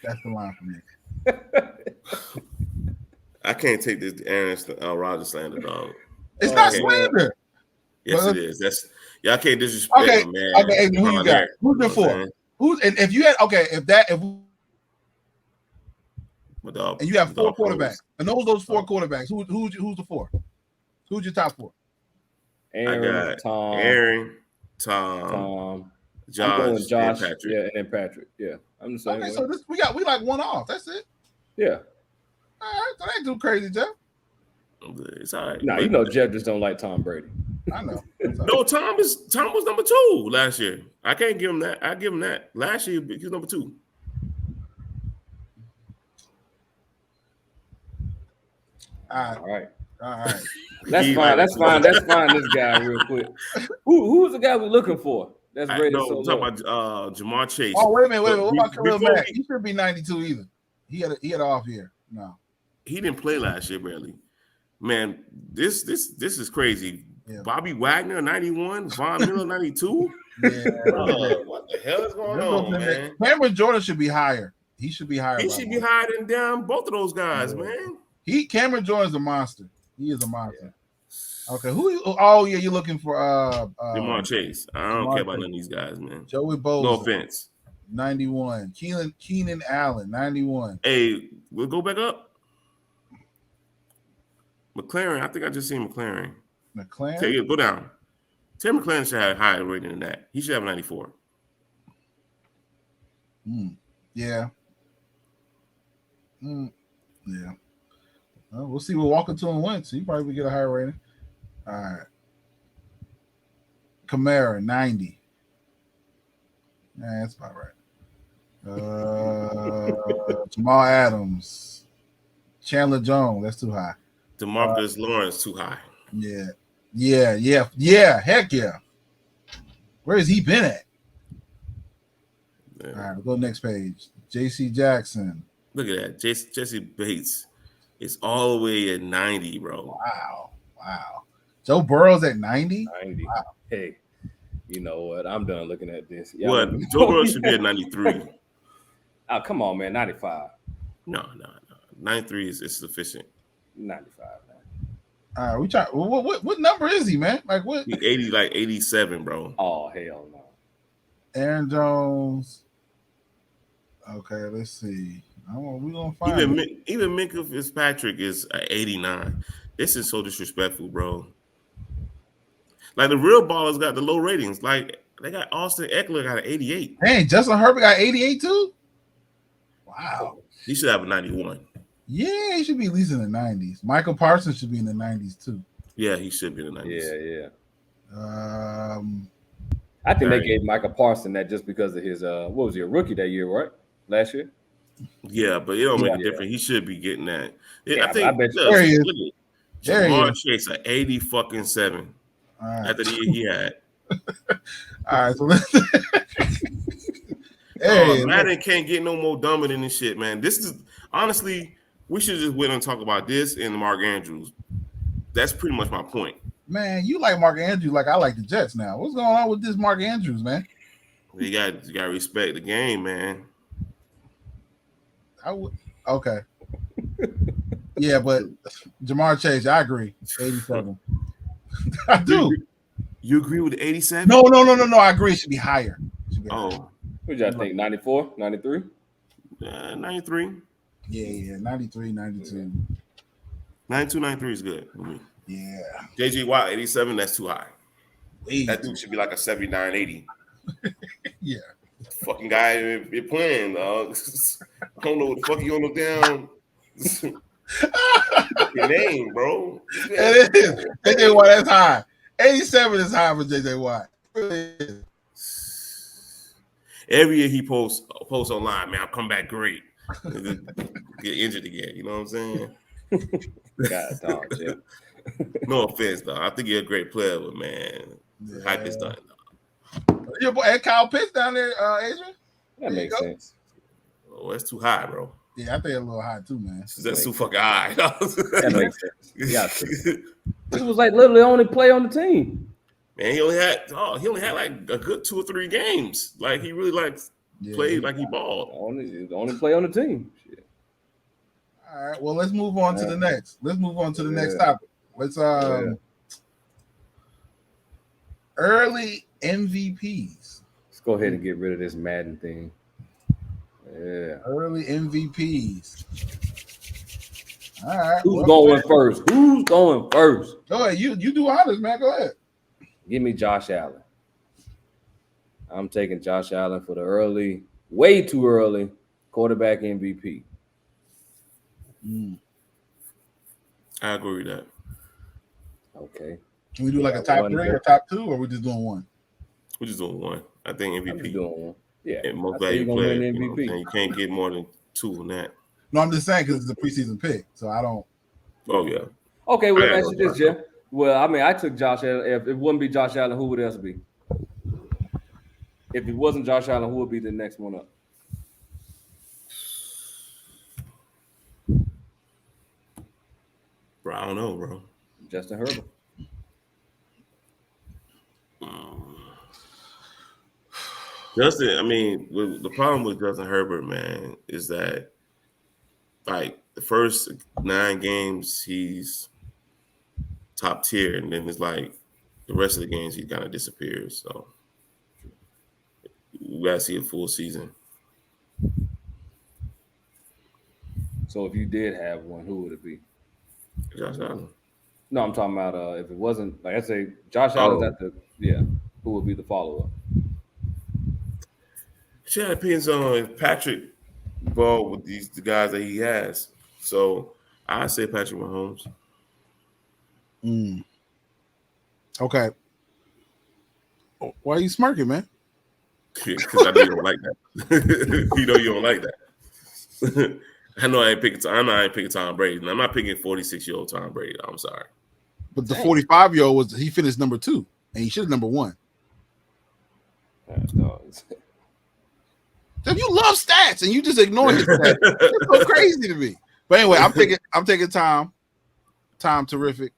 That's the line for me. I can't take this Aaron Rodgers slander, dog. It's not slander. Yes, it is. That's y'all can't disrespect him, man. Okay, who you got? Who's the four? And if you had and you have 4 quarterbacks, and those 4 quarterbacks, who's the 4? Who's your top 4? Aaron, Tom, Josh, and Patrick. Yeah, and then Patrick. Yeah, I'm the same. Okay, so we like one off. That's it. Yeah. All right, that ain't too crazy, Jeff. It's all right. Nah, you know Jeff just don't like Tom Brady. I know. No, Tom was number 2 last year. I can't give him that. I give him that. Last year he was number 2. All right. That's fine. This guy real quick. Who's the guy we're looking for? That's rated so low. Talking about Jamar Chase. Oh, wait a minute. What about Khalil Mack? He should be 92 either. He had an off year. No. He didn't play last year, barely. Man, this is crazy. Yeah. Bobby Wagner, 91. Von Miller, 92. Yeah. What the hell is going on, man? Cameron Jordan should be higher. He should be higher. He should be higher than down both of those guys, man. Cameron Jordan's a monster. He is a monster. Yeah. Okay, you're looking for Jamar Chase. I don't care about none of these guys, man. Joey Bosa. No offense. 91. Keenan Allen, 91. Hey, we'll go back up. McLaren, I think I just seen McLaren. Go down. Tim McLaren should have a higher rating than that. He should have 94. Yeah. Yeah. Well, we'll see what Walker to and went. So you probably would get a higher rating. All right. Kamara, 90. That's about right. Jamal Adams. Chandler Jones, that's too high. DeMarcus Lawrence, too high. Yeah. Heck yeah. Where has he been at? Yeah. All right, we'll go next page. J.C. Jackson. Look at that. Jesse Bates is all the way at 90, bro. Wow. Joe Burrow's at 90? 90. Wow. Hey, you know what? I'm done looking at this. What? Joe Burrow should be at 93. Oh, come on, man. 95. No. 93 is sufficient. 95. All right, we try. What number is he, man? Like what? He 87, bro. Oh, hell no. Aaron Jones. Okay, let's see. We gonna find even Minkah Fitzpatrick is 89. This is so disrespectful, bro. Like the real ballers got the low ratings. Like they got Austin Eckler got an 88. Dang, Justin Herbert got 88 too. Wow. He should have a 91. Yeah, he should be at least in the 90s. Michael Parsons should be in the 90s too. Yeah, he should be in the 90s. Yeah. I think they gave Michael Parsons that just because of his what was he, a rookie that year, right? Last year? Yeah, but it don't make a difference. He should be getting that. Yeah, I think I bet there he is. Jamar Chase at 80-7 after the year he had. All right, so let's Madden can't get no more dumber than this shit, man. This is honestly, we should just wait and talk about this and Mark Andrews. That's pretty much my point. Man, you like Mark Andrews like I like the Jets now. What's going on with this Mark Andrews, man? You got to respect the game, man. Okay. Yeah, but Jamar Chase, I agree. 87. I do. You agree with the 87? No. I agree. It should be higher. What y'all think? 94, 93? 93. Yeah, 93, 92. 92, 93 is good. Yeah. JJ Watt, 87, that's too high. That dude should be like a 79, 80. Yeah. Fucking guy you're playing, dog. I don't know what the fuck you on look down. Your name, bro. It is. JJ Watt, that's high. 87 is high for JJ Watt. Every year he posts online, man, I'll come back great. Get injured again. You know what I'm saying? God, dog, Jeff. No offense, though. I think you're a great player, but man, hype is done. Your boy and Kyle Pitts down there, Adrian. That makes sense. Oh, that's too high, bro. Yeah, I think a little high too, man. That's too fucking high. That makes sense. Yeah, this was like literally the only play on the team. Man, he only had like a good 2 or 3 games. Like he really played like he balled. The only play on the team. Shit. All right, well, let's move on to the next. Let's move on to the next topic. Let's early MVPs. Let's go ahead and get rid of this Madden thing. Yeah. Early MVPs. All right. Who's going first? Who's going first? Go ahead. You do honors, man. Go ahead. Give me Josh Allen. I'm taking Josh Allen for the way too early quarterback MVP. I agree with that. Okay. Can we do like a top 3 or top 2, or we just doing one? We're just doing one. I think MVP. I'm just doing one. Yeah. And most valuable player. You can't get more than 2 on that. No, I'm just saying because it's a preseason pick, so I don't. Oh yeah. Okay, well, let me ask you this, Jeff. Well, I mean, I took Josh Allen. If it wouldn't be Josh Allen, who would it else be? If it wasn't Josh Allen, who would be the next one up? Bro, I don't know, bro. Justin Herbert. Justin, I mean, the problem with Justin Herbert, man, is that like the first 9 games he's top tier, and then it's like the rest of the games he kind of disappears. So we gotta see a full season. So if you did have one, who would it be? Josh Allen. No, I'm talking about if it wasn't, like I say, Josh Allen's at the who would be the follow-up? Yeah, it depends on if Patrick ball with the guys that he has. So I say Patrick Mahomes. Okay. Why are you smirking, man? Because I know you don't like that. You know you don't like that. I know I ain't picking Tom Brady. And I'm not picking 46-year-old Tom Brady. I'm sorry. But the 45-year-old he finished number 2, and he should have number 1. If you love stats and you just ignore his stats, it's so crazy to me. But anyway, I'm taking Tom. Tom, terrific.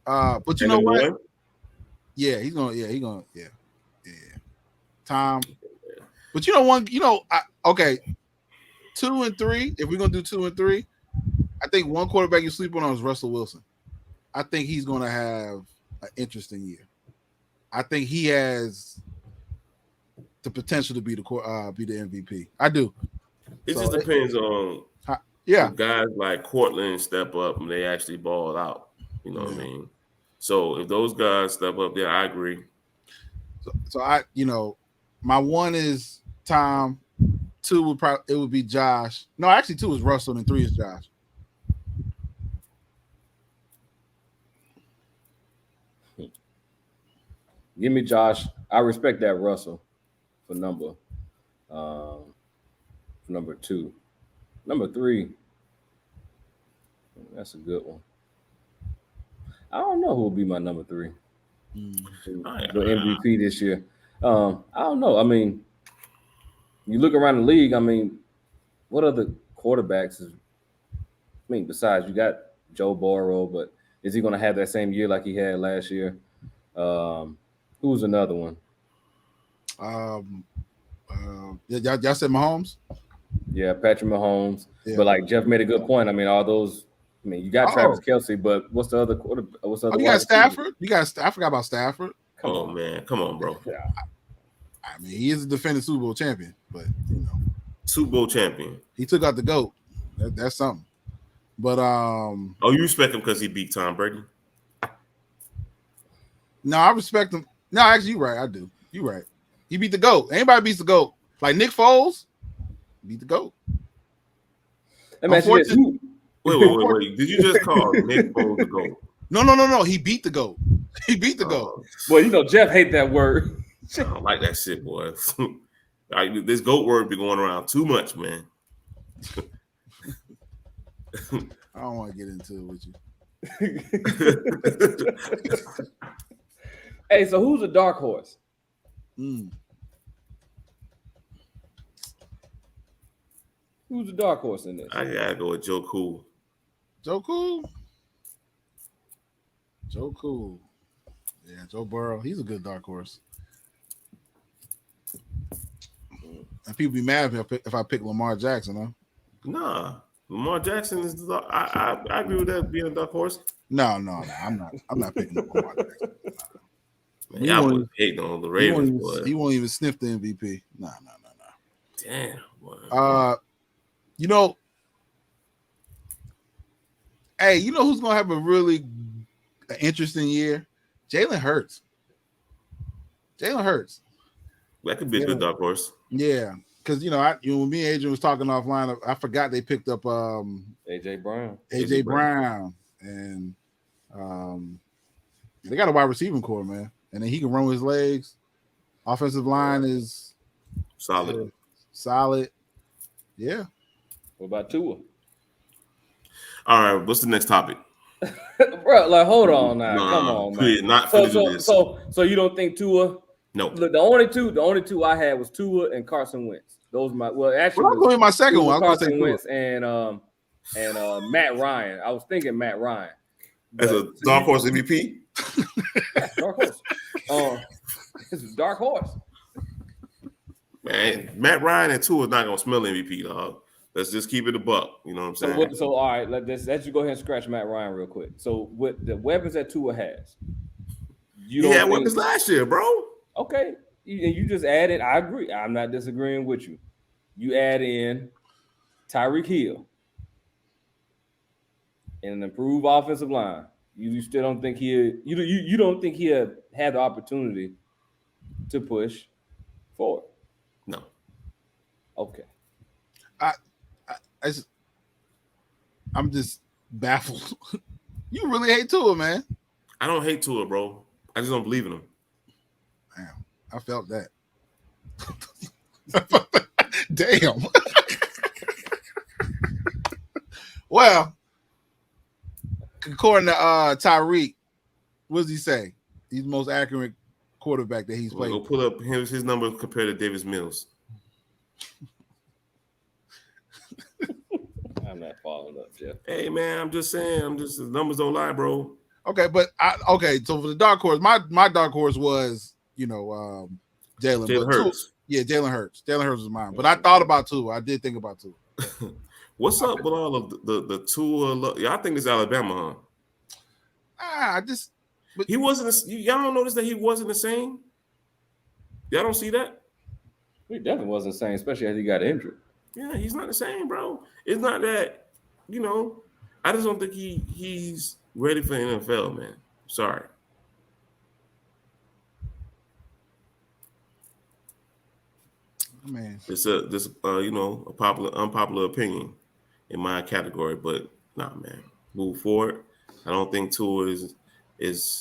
But you know what? Yeah, he's going. Tom. But you know one. Okay. 2 and 3. If we're gonna do 2 and 3, I think one quarterback you sleep on is Russell Wilson. I think he's gonna have an interesting year. I think he has the potential to be the MVP. I do. It just depends on guys like Cortland step up and they actually ball out. You know what I mean? So if those guys step up there, I agree. So I, my 1 is Tom. 2 would be Josh. No, actually 2 is Russell and 3 is Josh. Give me Josh. I respect that Russell for number 2. Number 3. That's a good one. I don't know who will be my number 3. The MVP this year. I don't know. I mean, you look around the league, I mean, what other quarterbacks besides you got Joe Burrow, but is he going to have that same year like he had last year? Who's another one? Y'all said Mahomes? Yeah, Patrick Mahomes. Yeah. But like Jeff made a good point. I mean, all those. I mean, you got Travis Kelce, but what's the other quarterback? You got Stafford. I forgot about Stafford. Come on, bro. Yeah. I mean, he is a defending Super Bowl champion, but Super Bowl champion. He took out the GOAT. That's something. But you respect him because he beat Tom Brady? No, I respect him. No, actually, you're right. I do. You're right. He beat the GOAT. Anybody beats the GOAT. Like Nick Foles beat the GOAT. Wait. Did you just call Nick Foles the GOAT? No. He beat the GOAT. He beat the GOAT. Well, you know, Jeff hate that word. I don't like that shit, boy. Like, this GOAT word be going around too much, man. I don't want to get into it with you. Hey, so who's a dark horse? Who's the dark horse in this? I gotta go with Joe Cool. Joe Cool. Yeah, Joe Burrow. He's a good dark horse. And people be mad if I pick Lamar Jackson, huh? Nah, Lamar Jackson is. I agree with that being a dark horse. No. I'm not picking Lamar Jackson. Man, y'all was hating on the Ravens. He won't even sniff the MVP. No. Damn. Boy. You know, hey, you know who's gonna have a really interesting year? Jalen Hurts. That could be a good dark horse. Yeah, because when me and Adrian was talking offline, I forgot they picked up AJ Brown, and they got a wide receiving core, man, and then he can run with his legs. Offensive line is solid. Yeah. What about Tua? All right, what's the next topic? Bro, like, hold on now. Come on, man. Not so you don't think Tua? No. Look, the only two I had was Tua and Carson Wentz. Those my actually. I'm going with my second one. Carson Wentz and Matt Ryan. I was thinking Matt Ryan. As a dark horse MVP. Dark horse. It's a dark horse. Man, Matt Ryan and Tua is not gonna smell MVP, dog. Let's just keep it a buck. You know what I'm saying? So all right, let's you go ahead and scratch Matt Ryan real quick. So with the weapons that Tua has, he had weapons last year, bro. Okay, you just added. I agree. I'm not disagreeing with you. You add in Tyreek Hill and an improved offensive line. You still don't think you don't think he'll have the opportunity to push forward? No. Okay. I'm just baffled. You really hate Tua, man. I don't hate Tua, bro. I just don't believe in him. Damn, I felt that. Damn. Well, according to Tyreek, what does he say? He's the most accurate quarterback that he's played. Go pull up his numbers compared to Davis Mills. I'm not following up, Jeff. Hey man, I'm just saying. The numbers don't lie, bro. Okay, but so for the dark horse, my dark horse was Jalen Hurts. Jalen Hurts. Jalen Hurts was mine, but I thought about Tua. I did think about Tua. What's up with all of the Tua? Y'all think it's Alabama, huh? But he wasn't. Y'all don't notice that he wasn't the same. Y'all don't see that? He definitely wasn't the same, especially as he got injured. Yeah, he's not the same, bro. It's not that, I just don't think he's ready for the NFL, man. Sorry. Man, It's a unpopular opinion in my category, but nah, man. Move forward. I don't think Tua is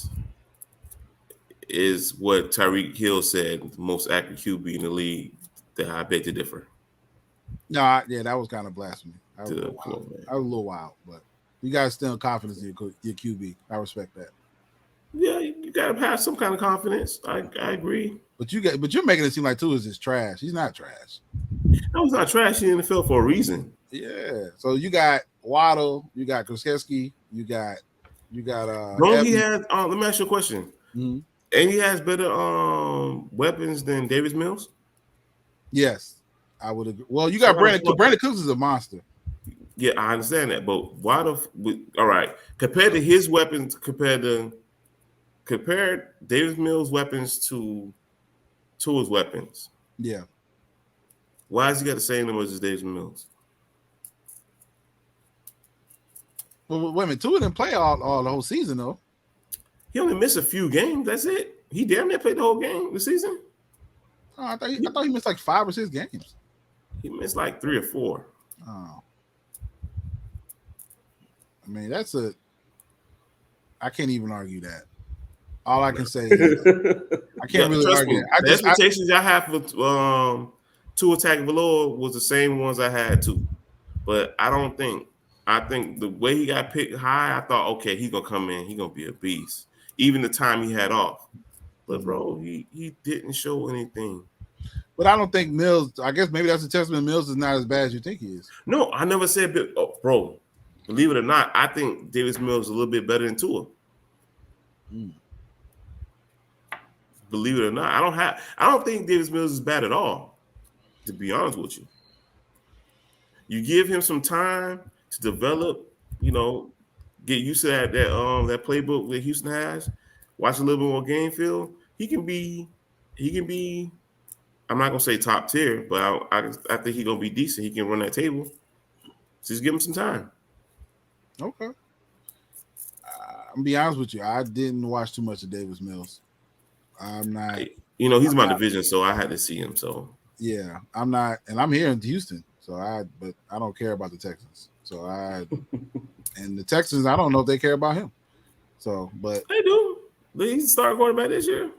what Tyreek Hill said, the most accurate QB in the league. That I beg to differ. No, that was kind of blasphemy. I was a little wild, but you guys still have confidence in your QB. I respect that. Yeah, you gotta have some kind of confidence. I agree. But you're making it seem like Tua is just trash. He's not trash. No, he's not trash. He's in the field for a reason. Yeah. So you got Waddle, you got Krzyzewski, you got. Don't he have? Let me ask you a question. Mm-hmm. And he has better weapons than Davis Mills. Yes, I would agree. Well, you got Brandon Cooks is a monster. Yeah, I understand that, but why all right? Compared to his weapons, compare Davis Mills' weapons to Tua's weapons. Yeah. Why has he got the same numbers as Davis Mills? Well, wait a minute. Tua didn't play all the whole season though. He only missed a few games. That's it. He damn near played the whole game the season. Oh, I thought he missed like 5 or 6 games. He missed like 3 or 4. Oh. I mean, I can't even argue that. All I can say is I can't really trust argue. me, the expectations I have for Tua Tagovailoa was the same ones I had too. But I think the way he got picked high, I thought, okay, he's gonna come in, he's gonna be a beast. Even the time he had off. But bro, he didn't show anything. But I don't think Mills. I guess maybe that's a testament. Mills is not as bad as you think he is. No, I never said, bro. Believe it or not, I think Davis Mills is a little bit better than Tua. Believe it or not, I don't think Davis Mills is bad at all. To be honest with you, you give him some time to develop. Get used to that playbook that Houston has. Watch a little bit more game film. He can be. I'm not gonna say top tier, but I think he's gonna be decent. He can run that table. Just give him some time. Okay. I'm gonna be honest with you. I didn't watch too much of Davis Mills. I'm not. He's my division, so I had to see him. So yeah, I'm not, and I'm here in Houston, but I don't care about the Texans. And the Texans, I don't know if they care about him. So, but they do. He's the starting quarterback this year.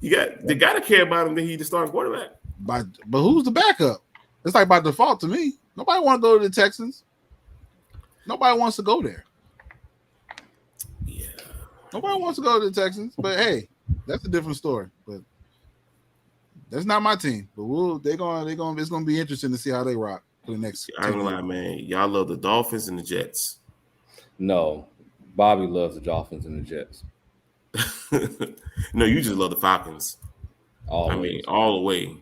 They gotta care about him that he's the starting quarterback. But who's the backup? It's like by default to me. Nobody wants to go to the Texans. Nobody wants to go there. Yeah. Nobody wants to go to the Texans. But hey, that's a different story. But that's not my team. But it's gonna be interesting to see how they rock for the next. I ain't gonna lie, man. Y'all love the Dolphins and the Jets. No, Bobby loves the Dolphins and the Jets. No, you just love the Falcons. Always. I mean, all the way.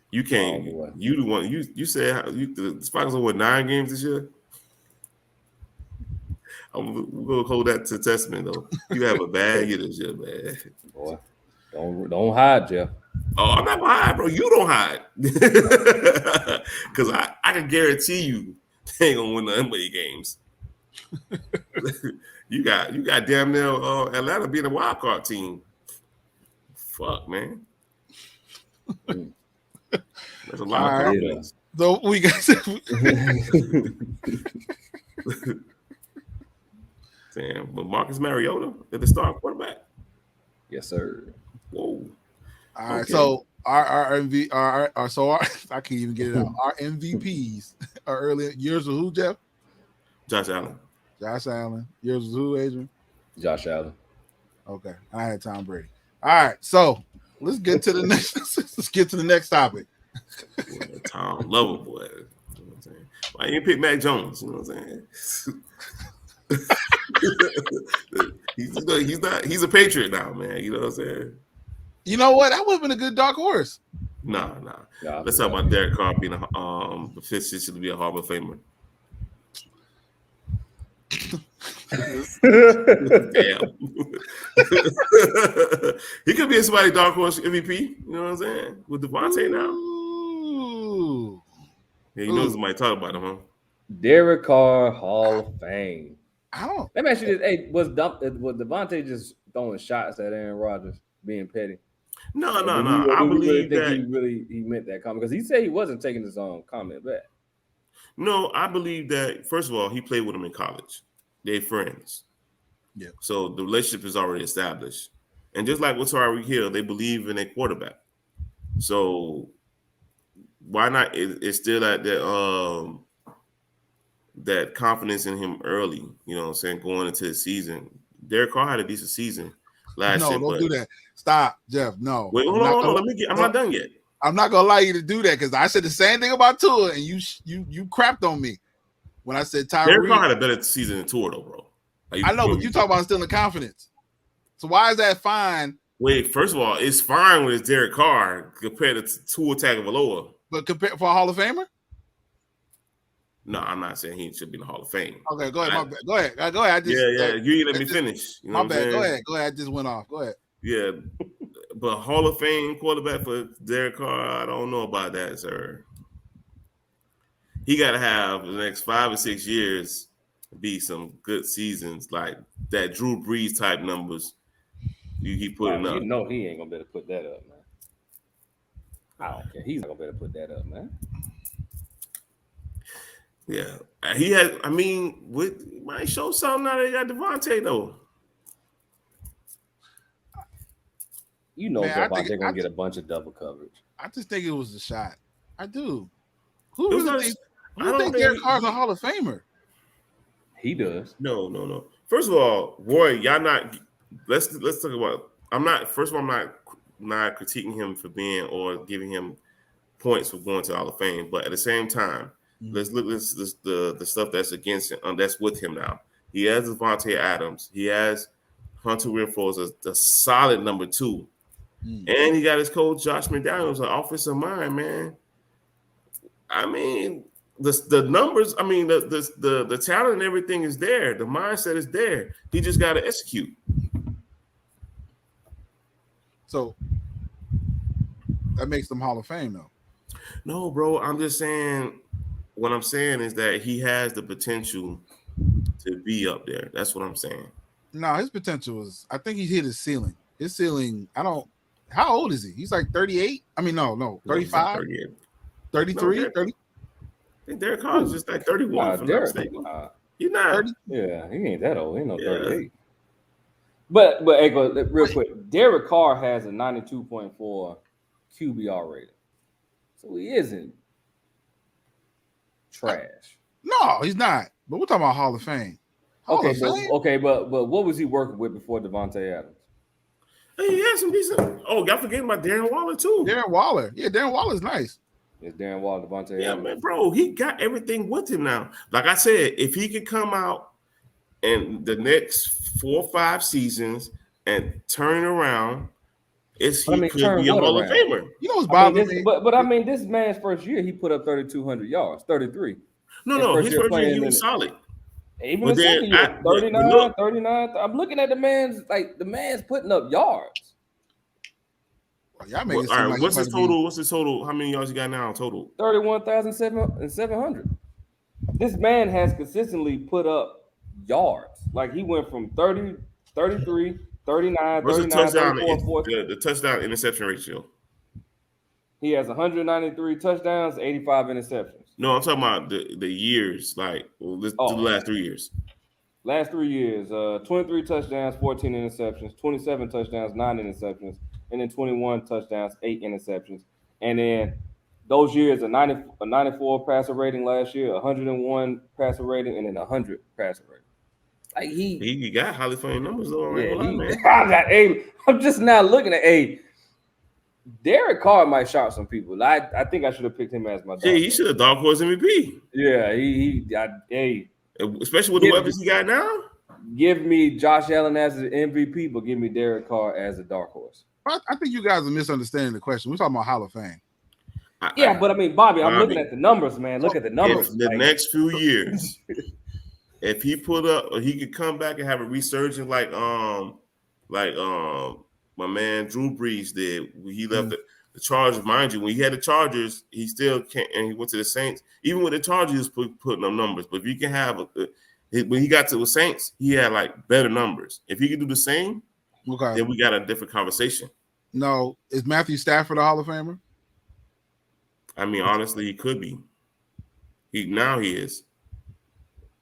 You can't. You the one. You said the Falcons are 9 games this year. I'm gonna hold that to testament though. You have a bad year this year, man. Boy, don't hide, Jeff. Oh, I'm not gonna hide, bro. You don't hide, because I can guarantee you they ain't gonna win the NBA games. You got damn near Atlanta being a wild card team. Fuck, man. That's a lot of confidence. So we got. Damn, but Marcus Mariota is the starting quarterback. Yes, sir. Whoa. All right, so our I can't even get it out. Our MVPs are early years of who, Jeff? Josh Allen. Yours was who, Adrian? Josh Allen. Okay, I had Tom Brady. All right, so let's get to the next. Let's get to the next topic. Boy, Tom, lover boy. You know what I'm saying? Why you didn't pick Mac Jones? You know what I'm saying? He's a Patriot now, man. You know what I'm saying? You know what? That would have been a good dark horse. Nah. Let's talk about Derek Carr being the fifth to be a Hall of Famer. Damn. He could be somebody dark horse MVP. You know what I'm saying? With Devontae now. Ooh. Yeah, you know somebody talk about him, huh? Derek Carr, Hall of Fame. I don't. Let me ask you this: hey, was Devontae just throwing shots at Aaron Rodgers, being petty? No. I believe that he meant that comment, because he said he wasn't taking his own comment back. No, I believe that, first of all, he played with him in college. They're friends. Yeah. So the relationship is already established. And just like with Tyreek Hill, they believe in a quarterback. So why not? It's still that confidence in him early, you know what I'm saying, going into the season. Derek Carr had a decent season last year. No, don't do that. Stop, Jeff. No. Wait, hold on. I'm not done yet. I'm not gonna allow you to do that, because I said the same thing about Tua, and you crapped on me when I said Tyreek. Derek Carr had a better season than Tua, though, bro. I know, but you talk about instilling confidence. So why is that fine? Wait, first of all, it's fine when it's Derek Carr compared to Tua Tagovailoa. But compared for a Hall of Famer? No, I'm not saying he should be in the Hall of Fame. Okay, go ahead. My bad. Go ahead. You ain't let me finish. You know my bad. Go ahead. I just went off. Go ahead. Yeah, but Hall of Fame quarterback for Derek Carr, I don't know about that, sir. He got to have the next 5 or 6 years be some good seasons, like that Drew Brees type numbers he putting up. You know he ain't gonna be able to put that up, man. I don't care. He's not gonna be able to put that up, man. Yeah, he had. I mean, might show something now. They got Devontae though. You know, Man, they're gonna get a bunch of double coverage. I just think it was a shot. I do. Who think Derek Carr's a Hall of Famer? He does. No. First of all, Roy, y'all not. Let's talk about. I'm not. First of all, I'm not critiquing him for being or giving him points for going to the Hall of Fame. But at the same time, let's look at the stuff that's against him. That's with him now. He has Devontae Adams. He has Hunter Renfrow as a solid number 2. And he got his coach Josh McDaniels, an offensive mind, man. I mean, the numbers. I mean, the talent and everything is there. The mindset is there. He just got to execute. So that makes them Hall of Fame, though. No, bro. I'm just saying. What I'm saying is that he has the potential to be up there. That's what I'm saying. No, his potential is. I think he hit his ceiling. His ceiling. How old is he? He's like 38. I mean, no, 35, 33, no, 30. I think Derek Carr is just like 31. He's not. 30? Yeah, he ain't that old. He ain't no 38. But hey, real quick, Derek Carr has a 92.4 QBR rating, so he isn't trash. No, he's not. But we're talking about Hall of Fame. But what was he working with before Devontae Adams? Hey, he had some decent. Oh, y'all forgetting about Darren Waller too. Darren Waller's nice. Is Darren Waller Devontae Adams? Yeah, man, bro, he got everything with him now. Like I said, if he could come out in the next 4 or 5 seasons and turn around, he could be a Hall of Famer. You know what's bothering me? But I mean, this man's first year, he put up 3,200 yards, 33. No, his first year he was solid. Even the second year, 39. I'm looking at the man's putting up yards. Y'all make it seem like what's his total? What's his total? How many yards you got now total? 31,700. This man has consistently put up yards. Like he went from 30, 33, 39, what's 39, the touchdown, 34, 40. the touchdown interception ratio? He has 193 touchdowns, 85 interceptions. No, I'm talking about the years. Like, let's do the last 3 years. Last 3 years, 23 touchdowns, 14 interceptions, 27 touchdowns, 9 interceptions, and then 21 touchdowns, 8 interceptions. And then those years, a 94 passer rating last year, 101 passer rating, and then 100 passer rating. Like he got Hall of Fame numbers though. I'm just not looking at Derek Carr might shock some people. I think I should have picked him as my dog. Yeah, he should have dog horse MVP. Yeah, especially with the weapons he got now. Give me Josh Allen as an MVP, but give me Derek Carr as a dark horse. I think you guys are misunderstanding the question. We're talking about Hall of Fame. But I mean, Bobby, I'm looking at the numbers, man. Look at the numbers. Next few years, if he put up, or he could come back and have a resurgence like my man Drew Brees did. He left the Chargers. Mind you, when he had the Chargers, he still can't, and he went to the Saints. Even with the Chargers, he was putting up numbers. But if you can have when he got to the Saints, he had like better numbers. If he could do the same, then we got a different conversation. No, is Matthew Stafford a Hall of Famer? I mean, honestly, he could be. He is.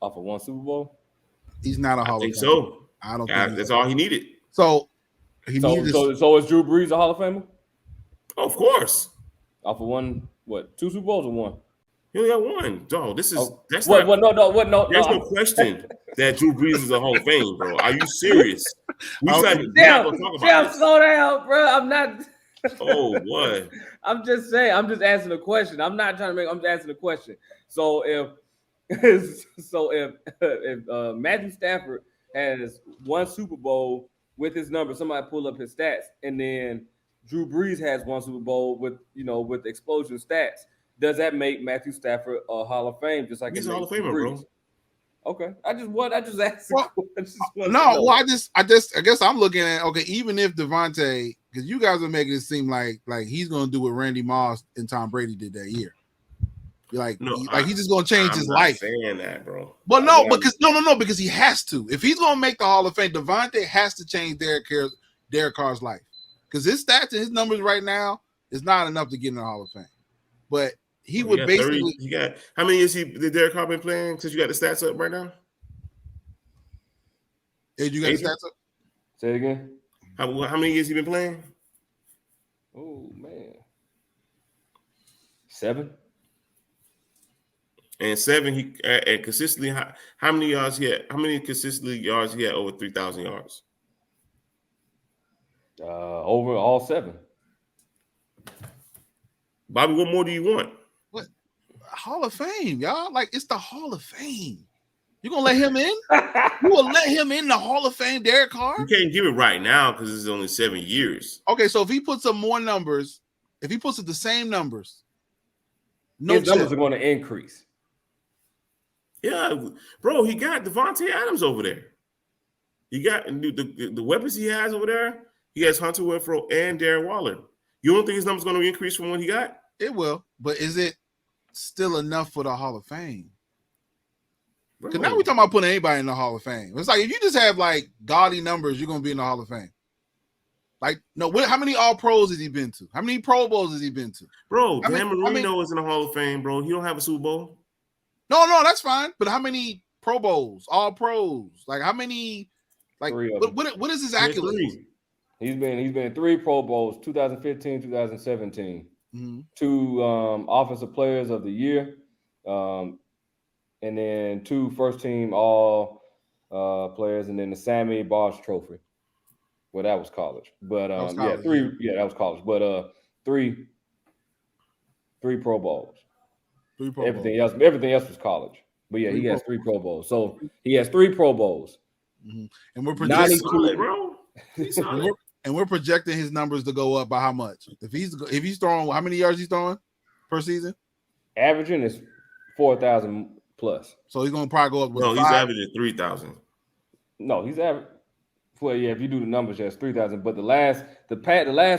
Off of one Super Bowl? He's not a Hall of Famer. So. I don't think that's all he needed. So is Drew Brees a Hall of Famer? Oh, of course. Off of 2 Super Bowls or 1? He only got 1. Dog, this is that's no. There's no question that Drew Brees is a Hall of Fame, bro. Are you serious? Slow down, bro. I'm not. Oh, what? I'm just saying. I'm just asking a question. I'm not trying to make. I'm just asking a question. So if Matthew Stafford has 1 Super Bowl with his number, somebody pull up his stats, and then Drew Brees has 1 Super Bowl with explosion stats. Does that make Matthew Stafford a Hall of Fame? Just like he's a Hall of Famer, bro. Okay, I just asked. I guess I'm looking at even if Devontae, because you guys are making it seem like he's going to do what Randy Moss and Tom Brady did that year. He's just going to change his life. I'm not saying that, bro. Well, because he has to. If he's going to make the Hall of Fame, Devontae has to change Derek Carr's life, because his stats and his numbers right now is not enough to get in the Hall of Fame. But he would basically. You got how many years did Derek Carr been playing? Since you got the stats up right now. Hey, you got the stats up? Say it again. How many years he been playing? Oh man, 7. And 7, he and consistently. How many yards he had? How many consistently yards he had over 3,000 yards? Over all 7. Bobby, what more do you want? What? Hall of Fame, y'all. Like, it's the Hall of Fame. You gonna let him in? You will let him in the Hall of Fame, Derek Carr? You can't give it right now because it's only 7 years. Okay, so if he puts up more numbers, if he puts up the same numbers, his numbers are going to increase. Yeah, bro, he got Devontae Adams over there. He got the weapons he has over there. He has Hunter Renfrow and Darren Waller. You don't think his numbers going to increase from what he got? It will, but is it still enough for the Hall of Fame? Because now we're talking about putting anybody in the Hall of Fame. It's like if you just have like gaudy numbers, you're going to be in the Hall of Fame. Like, no, how many All-Pros has he been to? How many Pro Bowls has he been to? Bro, Dan Marino is in the Hall of Fame, bro. He don't have a Super Bowl. No, that's fine. But how many Pro Bowls, All-Pros? Like, how many? Like, what is his accolades? He's been 3 Pro Bowls, 2015, 2017. Mm-hmm. 2 Offensive Players of the Year, and then 2 first-team All players, and then the Sammy Bosch Trophy. Well, that was college, but that was college. But 3 Pro Bowls. 3 Pro everything Bowls. Everything else was college. But yeah, he has 3 Pro Bowls. So he has 3 Pro Bowls. Mm-hmm. And we're projecting, bro. and we're projecting his numbers to go up by how much? If he's throwing, how many yards he's throwing per season? Averaging is 4,000 plus. So he's gonna probably go up with he's averaging 3,000. No, he's averaging. Well, yeah, if you do the numbers, that's 3,000. But the last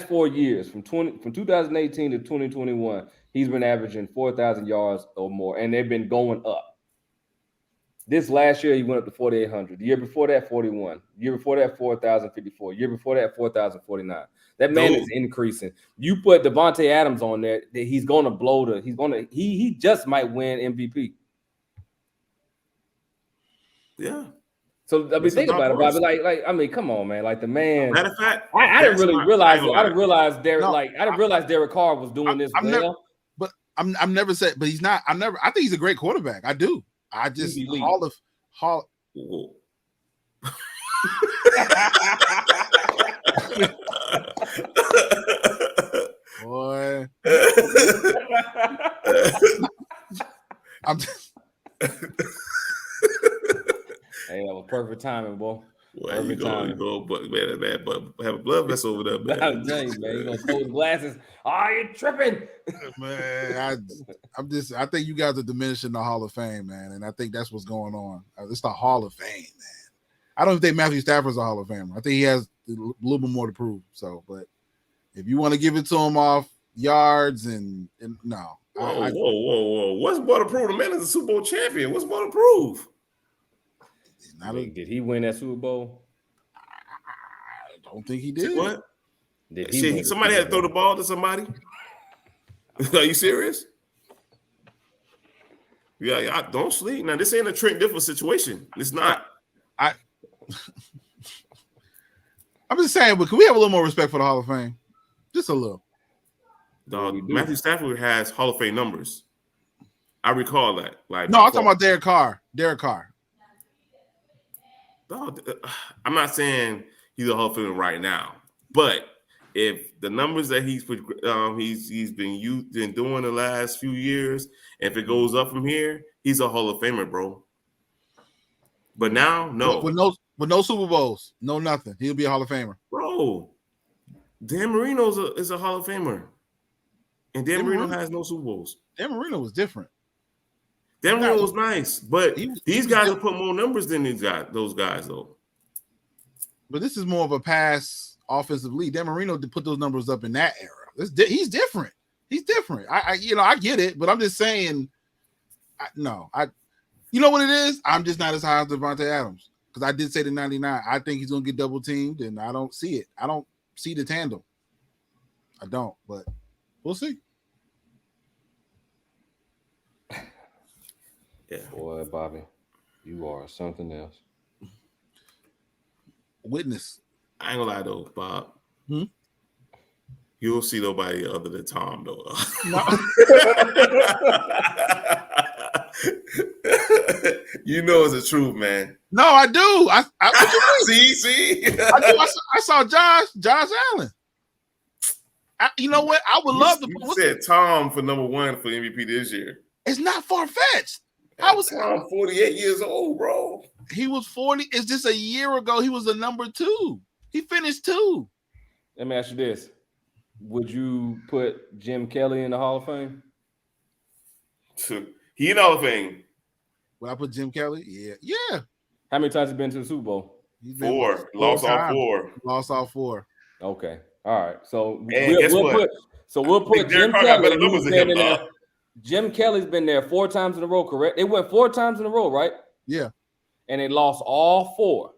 4 years, from 2018 to 2021, he's been averaging 4,000 yards or more, and they've been going up. This last year, he went up to 4,800. The year before that, 41. The year before that, 4,054. The year before that, 4,049. That man is increasing. You put Devontae Adams on there, he's going to blow he just might win MVP. Yeah. So I mean, think about it, Bobby. Like, I mean, come on, man. Like the man. Matter of fact, I didn't really realize. I didn't realize Derek Carr was doing this well. I'm never said, but he's not. I think he's a great quarterback. I do. I just Hall. Boy, I'm just. Hey, that was perfect timing, boy. Well, you go, but have a blood vessel over there, man. I'm telling you, man. You gonna close glasses? You're tripping, man. I think you guys are diminishing the Hall of Fame, man, and I think that's what's going on. It's the Hall of Fame, man. I don't think Matthew Stafford's a Hall of Famer. I think he has a little bit more to prove. So, but if you want to give it to him off yards and no, whoa! What's more to prove? The man is a Super Bowl champion. What's more to prove? Did he win that Super Bowl? I don't think he did. What? Somebody had to throw the ball to somebody. Are you serious? Yeah, don't sleep. Now, this ain't a Trent Dilfer situation. It's not. I'm just saying, but can we have a little more respect for the Hall of Fame? Just a little. Dog, Matthew Stafford has Hall of Fame numbers. I recall that. I'm talking about Derek Carr. I'm not saying he's a Hall of Famer right now, but if the numbers that he's been doing the last few years, if it goes up from here, he's a Hall of Famer, bro. But now, no. With no Super Bowls, no nothing. He'll be a Hall of Famer, bro. Dan Marino is a Hall of Famer, and Dan Marino has no Super Bowls. Dan Marino was different. Dan Marino was nice, but these guys will put more numbers than those guys, though. But this is more of a pass offensive league. Dan Marino to put those numbers up in that era. He's different. He's different. I get it, but I'm just saying. You know what it is? I'm just not as high as Devontae Adams because I did say the 99. I think he's gonna get double teamed, and I don't see it. I don't see the tandem. I don't, but we'll see. Yeah. Boy, Bobby, you are something else. Witness. I ain't gonna lie though, Bob. Hmm? You don't see nobody other than Tom though. No. You know it's the truth, man. No, I do. I what you mean? see. I do. I saw Josh Allen. You know what? I would love to. You said Tom for number 1 for MVP this year. It's not far fetched. Tom 48 years old, bro. He was 40. It's just a year ago. He was the number 2. He finished 2. Let me ask you this: would you put Jim Kelly in the Hall of Fame? He in the Hall of Fame. Would I put Jim Kelly? Yeah. How many times has he been to the Super Bowl? He's been 4. Lost all 4. Lost all 4. Okay. All right. So we'll put Jim Carr Kelly. got better numbers than him, dog. Jim Kelly's been there 4 times in a row, correct? They went 4 times in a row, right? Yeah. And they lost all 4.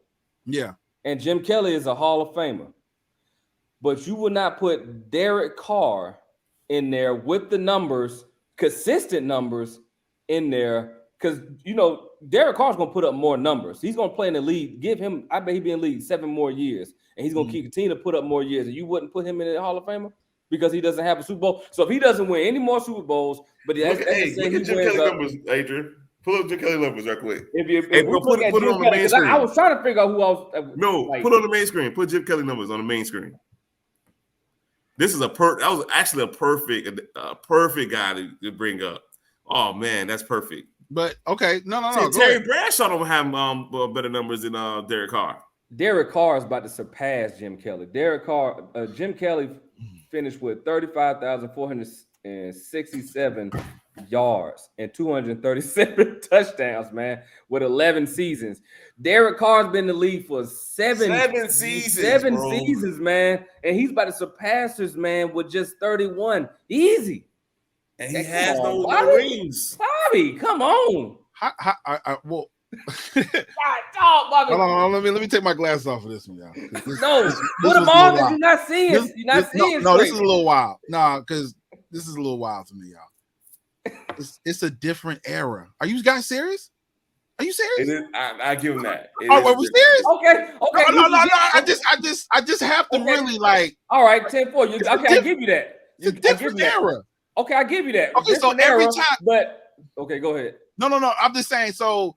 Yeah. And Jim Kelly is a Hall of Famer. But you would not put Derek Carr in there with the numbers, consistent numbers in there, because Derek Carr's gonna put up more numbers. He's gonna play in the league. I bet he'd be in the league 7 more years, and he's gonna continue to put up more years. And you wouldn't put him in the Hall of Famer because he doesn't have a Super Bowl. So if he doesn't win any more Super Bowls, but look at Jim Kelly numbers, Adrian. Pull up Jim Kelly numbers right quick. Put it on the main screen. I was trying to figure out who else. Put on the main screen. Put Jim Kelly numbers on the main screen. This is that was actually a perfect guy to bring up. Oh man, that's perfect. But okay, no. See, Terry Bradshaw don't have better numbers than Derek Carr. Derek Carr is about to surpass Jim Kelly. Jim Kelly finished with 35,467 yards and 237 touchdowns, man, with 11 seasons. Derek Carr's been in the league for 7 seasons, man, and he's about to surpass us, man, with just 31. Easy. And he has no rings. Bobby, come on. Well, Bobby. Hold on, let me take my glasses off of this one, y'all. This put them on because you're not seeing. You're not seeing. No, this is a little wild. No, because this is a little wild to me, y'all. It's a different era. Are you guys serious? Are you serious? I give him that. Are we serious? Okay. No. I just have to really like. All right, 10-4. Okay, I give you that. It's a different era. Okay, I give you that. Okay, so every time. But okay, go ahead. No. I'm just saying. So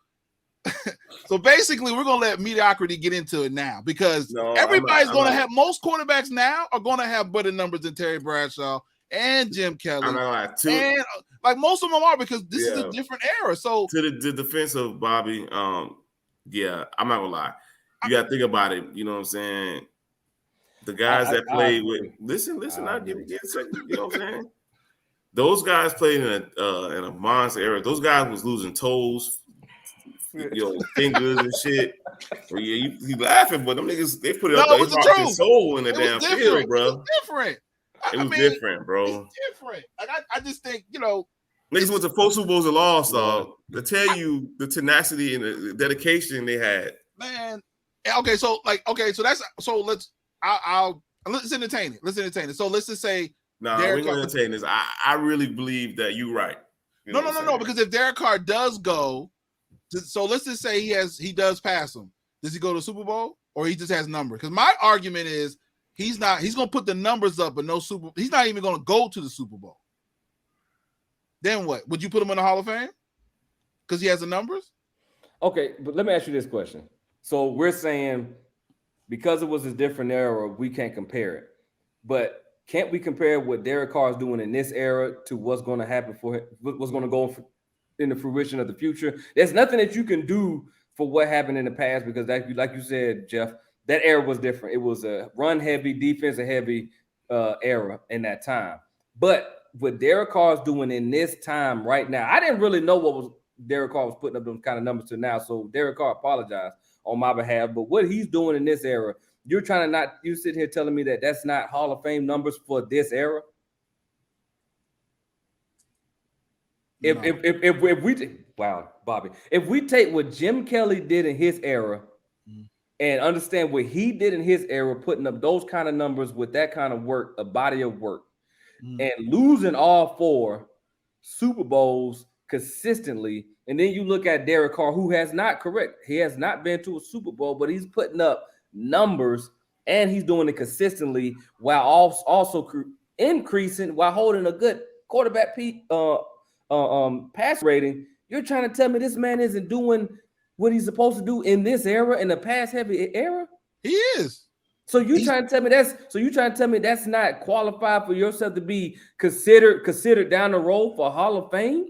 basically, we're gonna let mediocrity get into it now because everybody's gonna have most quarterbacks now are gonna have better numbers than Terry Bradshaw and Jim Kelly. I'm not lying. And like most of them are because this is a different era. So to the defense of Bobby, I'm not gonna lie. You gotta think about it. You know what I'm saying? The guys that played with listen, I'll give you a second. You know what I'm saying? Those guys played in a monster era. Those guys was losing toes, fingers and shit. Well, you laughing, but them niggas they put it up. They brought their soul in the damn field, bro. It was different. Different, bro. It's different. Like I just think niggas went to 4 Super Bowls and lost, dog. To tell you the tenacity and the dedication they had, man. Okay, so let's entertain it. Let's entertain it. So let's just say. No, we're gonna entertain this. I really believe that you're right. No. Because if Derek Carr does go, so let's just say he does pass him. Does he go to the Super Bowl or he just has numbers? Because my argument is he's gonna put the numbers up, but no Super. He's not even gonna go to the Super Bowl. Then what? Would you put him in the Hall of Fame? Because he has the numbers. Okay, but let me ask you this question. So we're saying because it was a different era, we can't compare it, but. Can't we compare what Derek Carr is doing in this era to what's going to happen for him, what's going to go in the fruition of the future? There's nothing that you can do for what happened in the past because, like you said, Jeff, that era was different. It was a run-heavy, defensive-heavy era in that time. But what Derek Carr is doing in this time right now, I didn't really know what Derek Carr was putting up those kind of numbers to now. So Derek Carr apologized on my behalf. But what he's doing in this era, you're sitting here telling me that that's not Hall of Fame numbers for this era? No. If we take what Jim Kelly did in his era and understand what he did in his era, putting up those kind of numbers with that kind of work, a body of work, and losing all 4 Super Bowls consistently. And then you look at Derek Carr, who has not he has not been to a Super Bowl, but he's putting up numbers and he's doing it consistently while also increasing while holding a good quarterback pass rating. You're trying to tell me this man isn't doing what he's supposed to do in this era, in the pass heavy era? He is. So you trying to tell me that's not qualified for yourself to be considered down the road for Hall of Fame?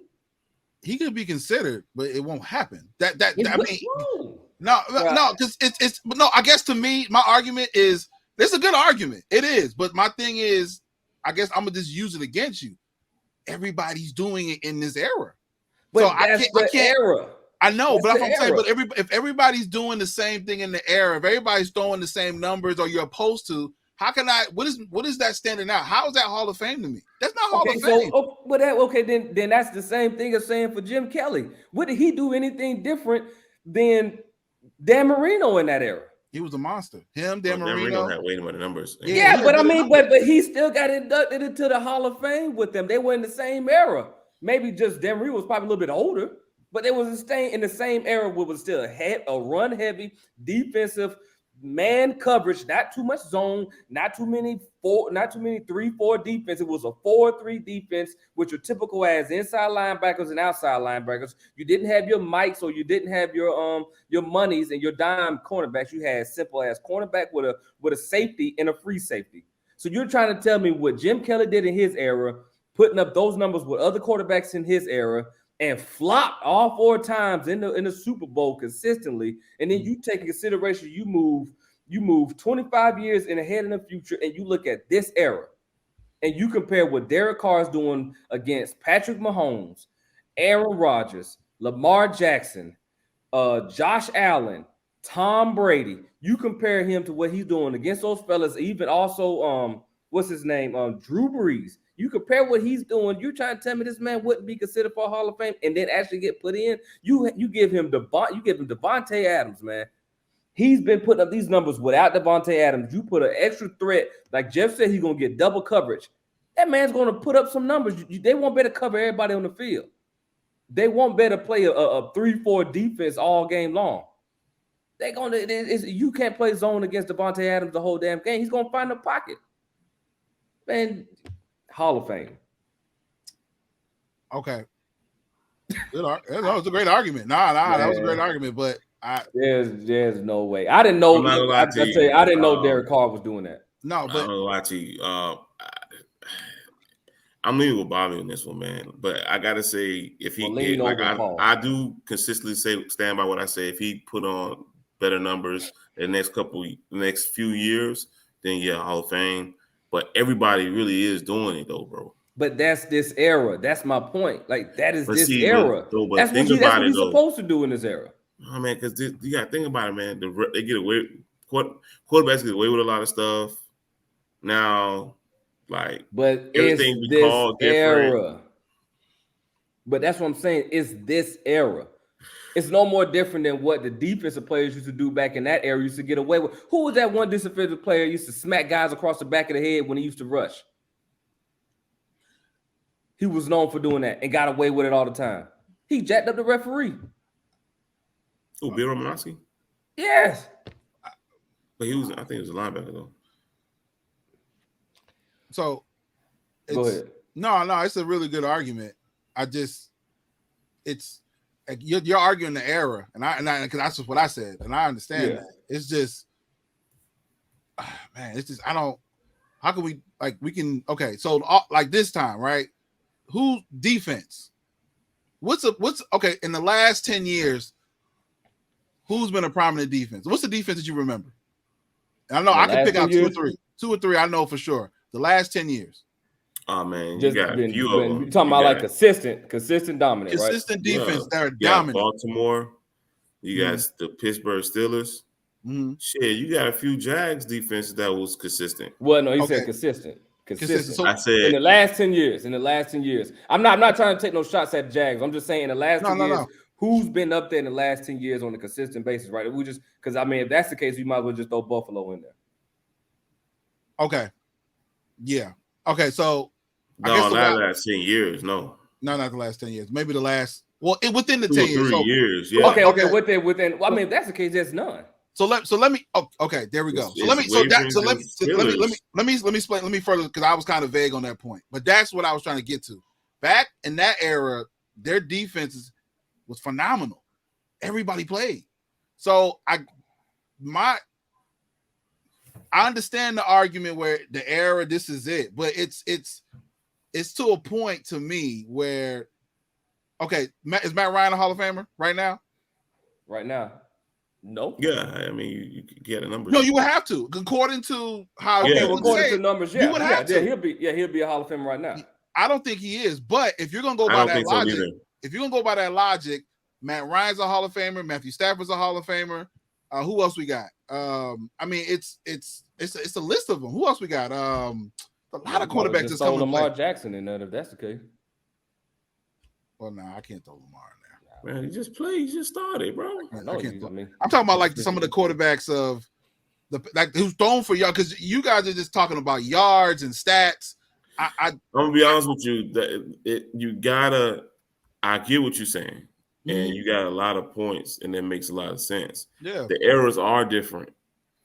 He could be considered, but it won't happen. No, because it's no. I guess to me, my argument is it's a good argument. It is, but my thing is, I guess I'm gonna just use it against you. Everybody's doing it in this era, but so I can't. Era. I know, that's but I'm saying, but if everybody's doing the same thing in the era, if everybody's throwing the same numbers, or you're opposed to, how can I? What is that standing out? How is that Hall of Fame to me? That's not Hall of Fame. Then that's the same thing as saying for Jim Kelly. What did he do anything different than Dan Marino in that era? He was a monster. Dan Marino had way more numbers. Yeah, but he still got inducted into the Hall of Fame with them. They were in the same era. Maybe just Dan Marino was probably a little bit older, but they was staying in the same era where it was still a run heavy defensive man coverage, not too much zone, not too many 3-4 defense. It was a 4-3 defense, which are typical as inside linebackers and outside linebackers. You didn't have your Mikes, or you didn't have your monies and your dime cornerbacks. You had simple as cornerback with a safety and a free safety. So you're trying to tell me what Jim Kelly did in his era, putting up those numbers with other quarterbacks in his era, and flopped all 4 times in the Super Bowl consistently, and then you take in consideration you move 25 years in ahead in the future, and you look at this era, and you compare what Derek Carr is doing against Patrick Mahomes, Aaron Rodgers, Lamar Jackson, Josh Allen, Tom Brady. You compare him to what he's doing against those fellas, even also what's his name, Drew Brees. You compare what he's doing. You're trying to tell me this man wouldn't be considered for a Hall of Fame and then actually get put in. You give him Devontae Adams, man. He's been putting up these numbers without Devontae Adams. You put an extra threat, like Jeff said, he's gonna get double coverage. That man's gonna put up some numbers. They won't better cover everybody on the field. They won't better play a 3-4 defense all game long. You can't play zone against Devontae Adams the whole damn game. He's gonna find a pocket, man. Hall of Fame. Okay. That was a great argument. That was a great argument, but there's no way. I didn't know. I didn't know Derek Carr was doing that. No, but I'm gonna lie to you. I'm leaning with Bobby on this one, man. But I gotta say, if he get, like I do consistently stand by what I say. If he put on better numbers in the next few years, then yeah, Hall of Fame. But everybody really is doing it though, bro. But that's this era. That's my point. Like that is this era. That's what he's supposed to do in this era. Oh man, because you got to think about it, man. They get away. Quarterbacks get away with a lot of stuff now. Like, but everything it's we call different. Era. But that's what I'm saying. It's this era. It's no more different than what the defensive players used to do back in that era. Used to get away with. Who was that one defensive player used to smack guys across the back of the head when he used to rush? He was known for doing that and got away with it all the time. He jacked up the referee. Oh, Bill Romanowski? Yes. But I think he was a linebacker though. So go ahead. No, it's a really good argument. It's like you're arguing the era, and because that's just what I said, and I understand that. It's just, man, it's just how can we okay? So like this time, right? Who defense? What's okay in the last 10 years? Who's been a prominent defense? What's the defense that you remember? I know I can pick out 2 or 3. 2 or 3, I know for sure. The last 10 years. Oh man, you got a few of them. You're talking about like consistent dominant, right? Consistent defense that are dominant. Baltimore. You got the Pittsburgh Steelers. Mm-hmm. Shit, you got a few Jags defenses that was consistent. Well, no, he said consistent. So, I said in the last 10 years. I'm not trying to take no shots at Jags. I'm just saying in the last 10 years, who's been up there in the last 10 years on a consistent basis, right? We just because if that's the case, we might as well just throw Buffalo in there. Okay. Yeah. Okay, so last 10 years, no. No, not the last 10 years. Maybe the last. Well, within the 2 10 or years. 3 So, years. Yeah. Okay. Within. Well, I mean, if that's the case, there's none. So let me. Oh, okay, there we go. So let me explain. Let me further, because I was kind of vague on that point. But that's what I was trying to get to. Back in that era, their defenses was phenomenal. Everybody played. So I understand the argument where the era, this is it, but it's to a point to me where, okay, is Matt Ryan a Hall of Famer right now? Right now, no. Yeah, I mean, you get a number. No, you would have to, according to how. According to numbers, yeah, you would have to. He'll be a Hall of Famer right now. I don't think he is, but if you're gonna go by that logic, Matt Ryan's a Hall of Famer, Matthew Stafford's a Hall of Famer. Who else we got? I mean, it's a list of them. Who else we got? A lot of quarterbacks that's coming. Lamar Jackson in that, if that's the case. Well, no, I can't throw Lamar in there. Man, he just played. He just started, bro. I'm talking about like some of the quarterbacks of who's thrown for y'all, because you guys are just talking about yards and stats. I'm gonna be honest with you. I get what you're saying, and you got a lot of points, and that makes a lot of sense. Yeah, the eras are different.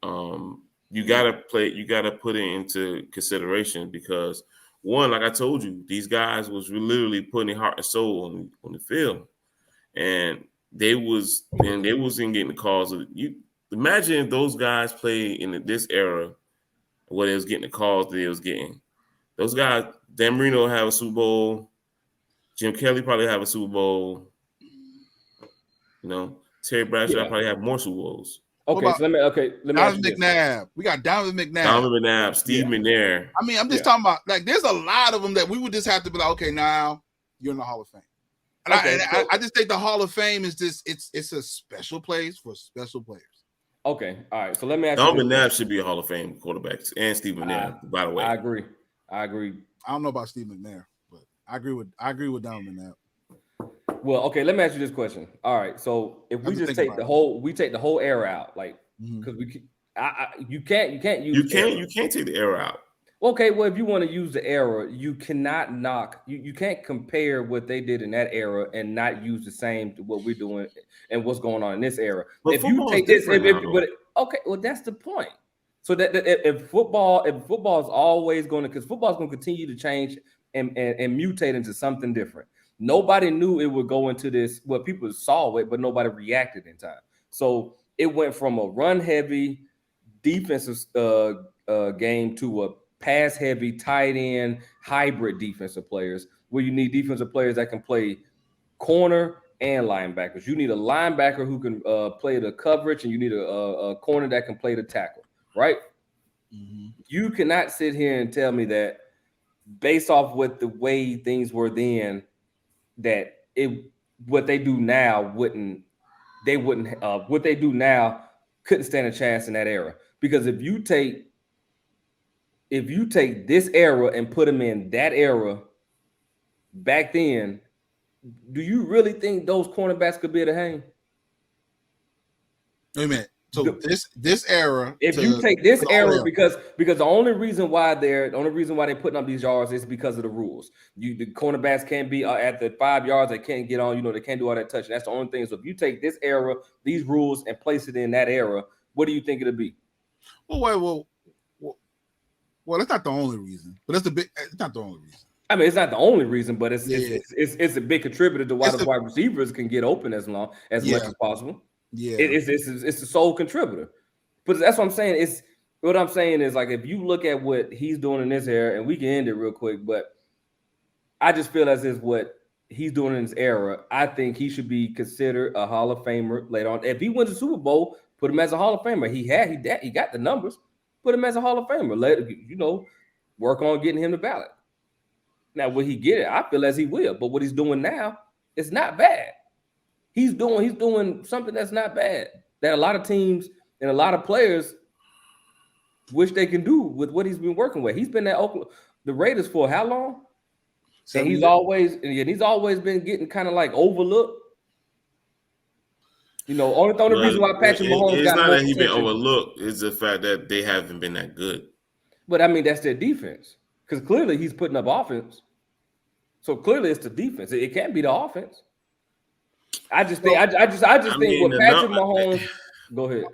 You gotta put it into consideration, because one, like I told you, these guys was literally putting their heart and soul on the field, and they wasn't getting the calls of you. Imagine if those guys played in this era, where they was getting the calls that they was getting. Those guys, Dan Marino have a Super Bowl. Jim Kelly probably have a Super Bowl. Terry Bradshaw probably have more Super Bowls. Okay, so let me Donovan McNabb. We got Donovan McNabb. Steve McNair. I mean, I'm just talking about, like, there's a lot of them that we would just have to be like, okay, now you're in the Hall of Fame. And I just think the Hall of Fame is just it's a special place for special players. Okay, all right. So let me ask you. Donovan McNabb should be a Hall of Fame quarterback, and Steve McNair, by the way. I agree. I don't know about Steve McNair, but I agree with Donovan McNabb. Well, okay, let me ask you this question. All right, so if we just take the whole era out, like, because you can't use you can't take the era out. Okay, well, if you want to use the era, you cannot knock. You can't compare what they did in that era and not use the same to what we're doing and what's going on in this era. But if you take this, okay, well, that's the point. So that if football is always going to, because football is going to continue to change and mutate into something different. Nobody knew it would go into this. Well, people saw it, but nobody reacted in time. So it went from a run-heavy defensive game to a pass-heavy, tight end, hybrid defensive players, where you need defensive players that can play corner and linebackers. You need a linebacker who can play the coverage, and you need a corner that can play the tackle, right? Mm-hmm. You cannot sit here and tell me that based off what the way things were then, that what they do now what they do now couldn't stand a chance in that era. Because if you take this era and put them in that era back then, do you really think those cornerbacks could be able to hang? Wait a minute. So this era, if you take this era, because the only reason why they're putting up these yards is because of the rules. The cornerbacks can't be at the 5 yards. They can't get on. They can't do all that touching. That's the only thing. So if you take this era, these rules, and place it in that era, what do you think it'll be? Well, that's not the only reason. But it's not the only reason. I mean, it's not the only reason, but it's a big contributor to why the wide receivers can get open as much as possible. Yeah, it's the sole contributor. But that's what I'm saying. What I'm saying is, like, if you look at what he's doing in this era, and we can end it real quick, but I just feel as if what he's doing in this era, I think he should be considered a Hall of Famer later on. If he wins the Super Bowl, put him as a Hall of Famer. He got the numbers. Put him as a Hall of Famer. Work on getting him the ballot. Now, will he get it? I feel as he will. But what he's doing now is not bad. He's doing something that's not bad, that a lot of teams and a lot of players wish they can do with what he's been working with. He's been at the Raiders for how long? And he's always been getting kind of like overlooked. Only reason why Patrick Mahomes got not that he's been overlooked is the fact that they haven't been that good. But I mean, that's their defense, because clearly he's putting up offense. So clearly, it's the defense. It can't be the offense. I just think. I just think with Patrick Mahomes. Go ahead.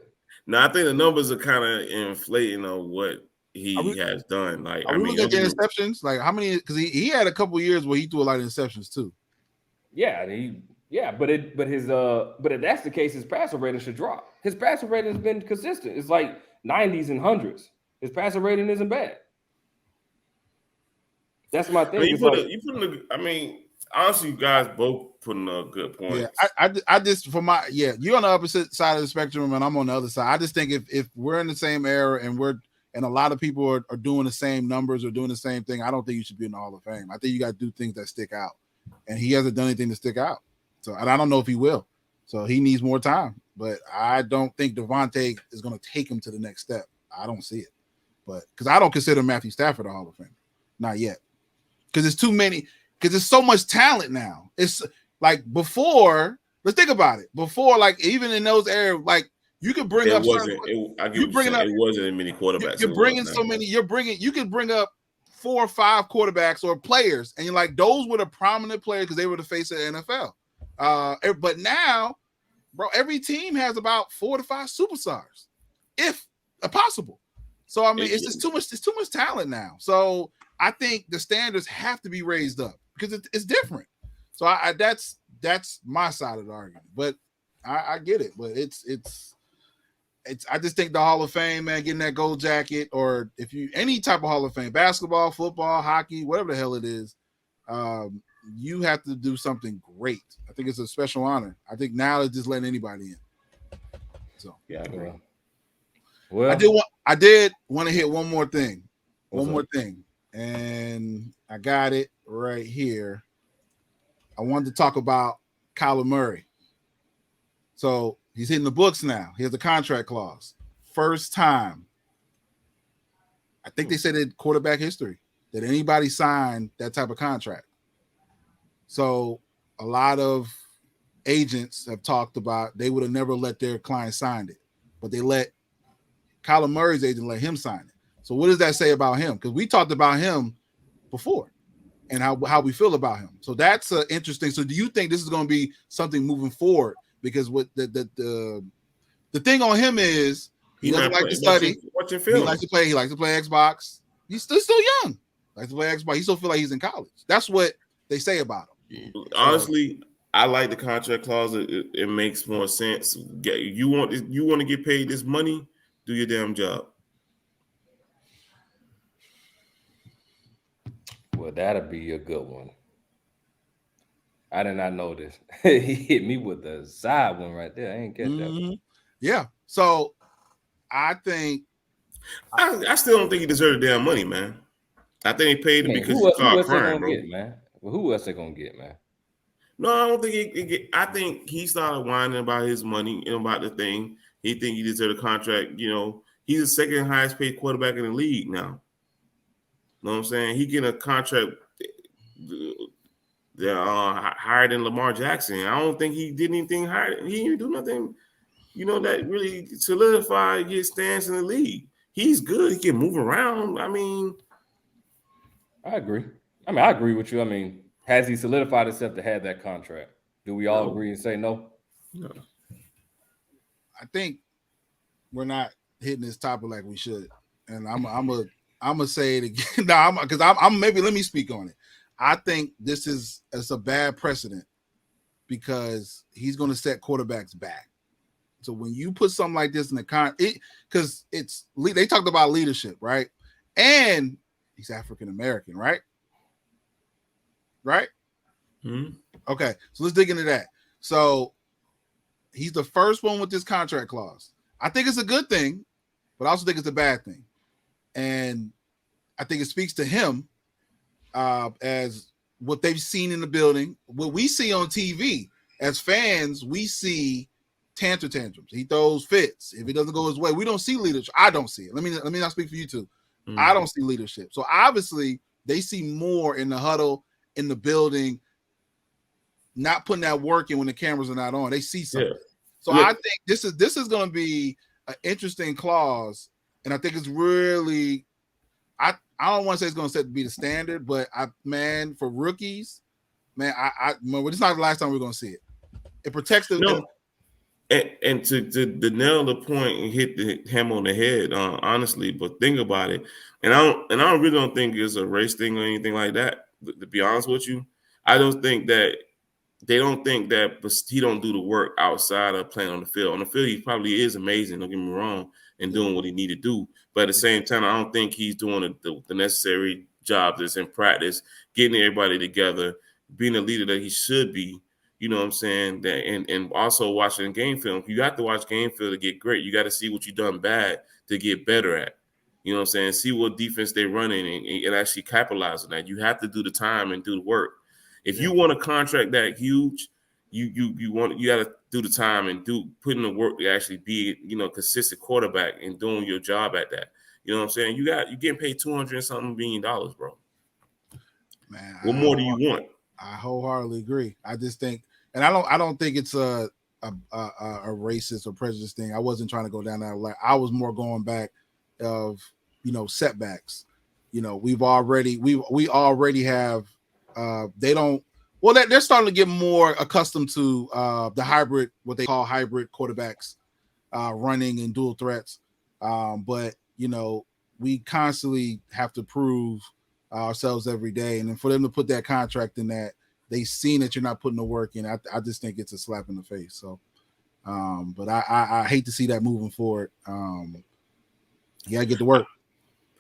No, I think the numbers are kind of inflating on what he has done. Like, are we looking at the interceptions? Like, how many? Because he had a couple years where he threw a lot of interceptions too. Yeah, but if that's the case, his passer rating should drop. His passer rating has been consistent. It's like 90s and 100s. His passer rating isn't bad. That's my thing. Honestly, you guys both putting a good point. Yeah, I just you're on the opposite side of the spectrum and I'm on the other side. I just think if we're in the same era and a lot of people are doing the same numbers or doing the same thing, I don't think you should be in the Hall of Fame. I think you got to do things that stick out, and he hasn't done anything to stick out. So, and I don't know if he will. So he needs more time. But I don't think Devontae is going to take him to the next step. I don't see it. But because I don't consider Matthew Stafford a Hall of Fame, not yet. Because it's too many. Because there's so much talent now. It's like before. Let's think about it. Before, like even in those eras, like you could bring up. It wasn't as many quarterbacks. You're bringing so many. You could bring up 4 or 5 quarterbacks or players, and you're like those were the prominent players because they were the face of the NFL. But now, bro, every team has about 4 to 5 superstars, if possible. So I mean, it's just too much. It's too much talent now. So I think the standards have to be raised up because it's different. So that's my side of the argument. But I get it. But it's I just think the Hall of Fame, man, getting that gold jacket, or if you any type of Hall of Fame, basketball, football, hockey, whatever the hell it is, you have to do something great. I think it's a special honor. I think now it's just letting anybody in. So yeah, I agree. Well, I did want to hit one more thing. And I got it right here. I wanted to talk about Kyler Murray. So he's hitting the books now. He has a contract clause. First time. I think they said in quarterback history that anybody signed that type of contract. So a lot of agents have talked about they would have never let their client sign it, but they let Kyler Murray's agent let him sign it. So what does that say about him? Because we talked about him before and how we feel about him. So that's interesting. So do you think this is going to be something moving forward? Because what the thing on him is he doesn't like to study. He likes to play. He likes to play Xbox. He's still young. He likes to play Xbox. He still feel like he's in college. That's what they say about him. Honestly, I like the contract clause. It makes more sense. You want to get paid this money? Do your damn job. Well, that'll be a good one. I did not know this. He hit me with the side one right there. I ain't get that one. Yeah. So I think I still don't think he deserved the damn money, man. I think they paid him because he caught crime, bro. Man? Well, who else they gonna get, man? No, I don't think I think he started whining about his money and about the thing. He think he deserved a contract. You know, he's the second highest paid quarterback in the league now. You know what I'm saying? He getting a contract higher than Lamar Jackson. I don't think he did anything higher. He didn't do nothing, that really solidified his stance in the league. He's good. He can move around. I mean, I agree. I agree with you. I mean, has he solidified himself to have that contract? Do we all agree and say no? No. I think we're not hitting this topic like we should. And I'm gonna say it again. Let me speak on it. I think it's a bad precedent because he's going to set quarterbacks back. So when you put something like this in the because they talked about leadership, right? And he's African American, right? Right? Mm-hmm. Okay, so let's dig into that. So he's the first one with this contract clause. I think it's a good thing, but I also think it's a bad thing. And I think it speaks to him as what they've seen in the building. What we see on TV as fans, we see tantrums. He throws fits. If it doesn't go his way, we don't see leadership. I don't see it. Let me not speak for you two. Mm-hmm. I don't see leadership. So obviously they see more in the huddle, in the building, not putting that work in when the cameras are not on. They see something. Yeah. So I think this is going to be an interesting clause. And I think it's really, I don't want to say it's going to be the standard, but for rookies, man, it's not the last time we're going to see it. It protects the. No. And to nail the point and hit the hammer on the head, honestly, but think about it. And I really don't think it's a race thing or anything like that. To be honest with you, I don't think that they don't think that, but he don't do the work outside of playing on the field. On the field, he probably is amazing. Don't get me wrong, and doing what he need to do. But at the same time, I don't think he's doing the necessary job that's in practice, getting everybody together, being the leader that he should be. You know what I'm saying? That and also watching game film. You got to watch game film to get great. You got to see what you've done bad to get better at. You know what I'm saying? See what defense they're running and actually capitalize on that. You have to do the time and do the work. If you want a contract that huge, you got to do the time and put in the work to actually be consistent quarterback and doing your job at that. You know what I'm saying? You're getting paid $200 and something million, bro. Man, what more do you want? I wholeheartedly agree. I just think, and I don't think it's a racist or prejudice thing. I wasn't trying to go down that line. I was more going back of setbacks. We already have. They're starting to get more accustomed to the hybrid, what they call hybrid quarterbacks, running and dual threats. But we constantly have to prove ourselves every day, and then for them to put that contract in that, they've seen that you're not putting the work in. I just think it's a slap in the face. So, but I hate to see that moving forward. You gotta get to work.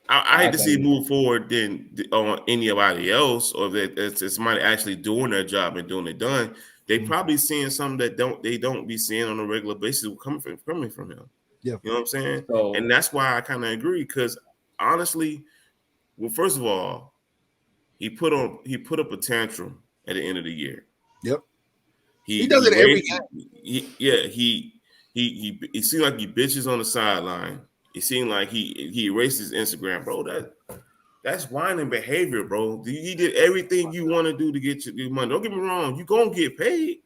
I hate to see it move forward than on anybody else, or that it's somebody actually doing their job and doing it done. They probably seeing something that they don't be seeing on a regular basis coming from him. Yeah, you know what I'm saying. So, and that's why I kind of agree, because honestly, well, first of all, he put up a tantrum at the end of the year. Yep, he does it every game. He seemed like he bitches on the sideline. It seemed like he erased his Instagram, bro. That's whining behavior, bro. He did everything you want to do to get your money. Don't get me wrong, you gonna get paid.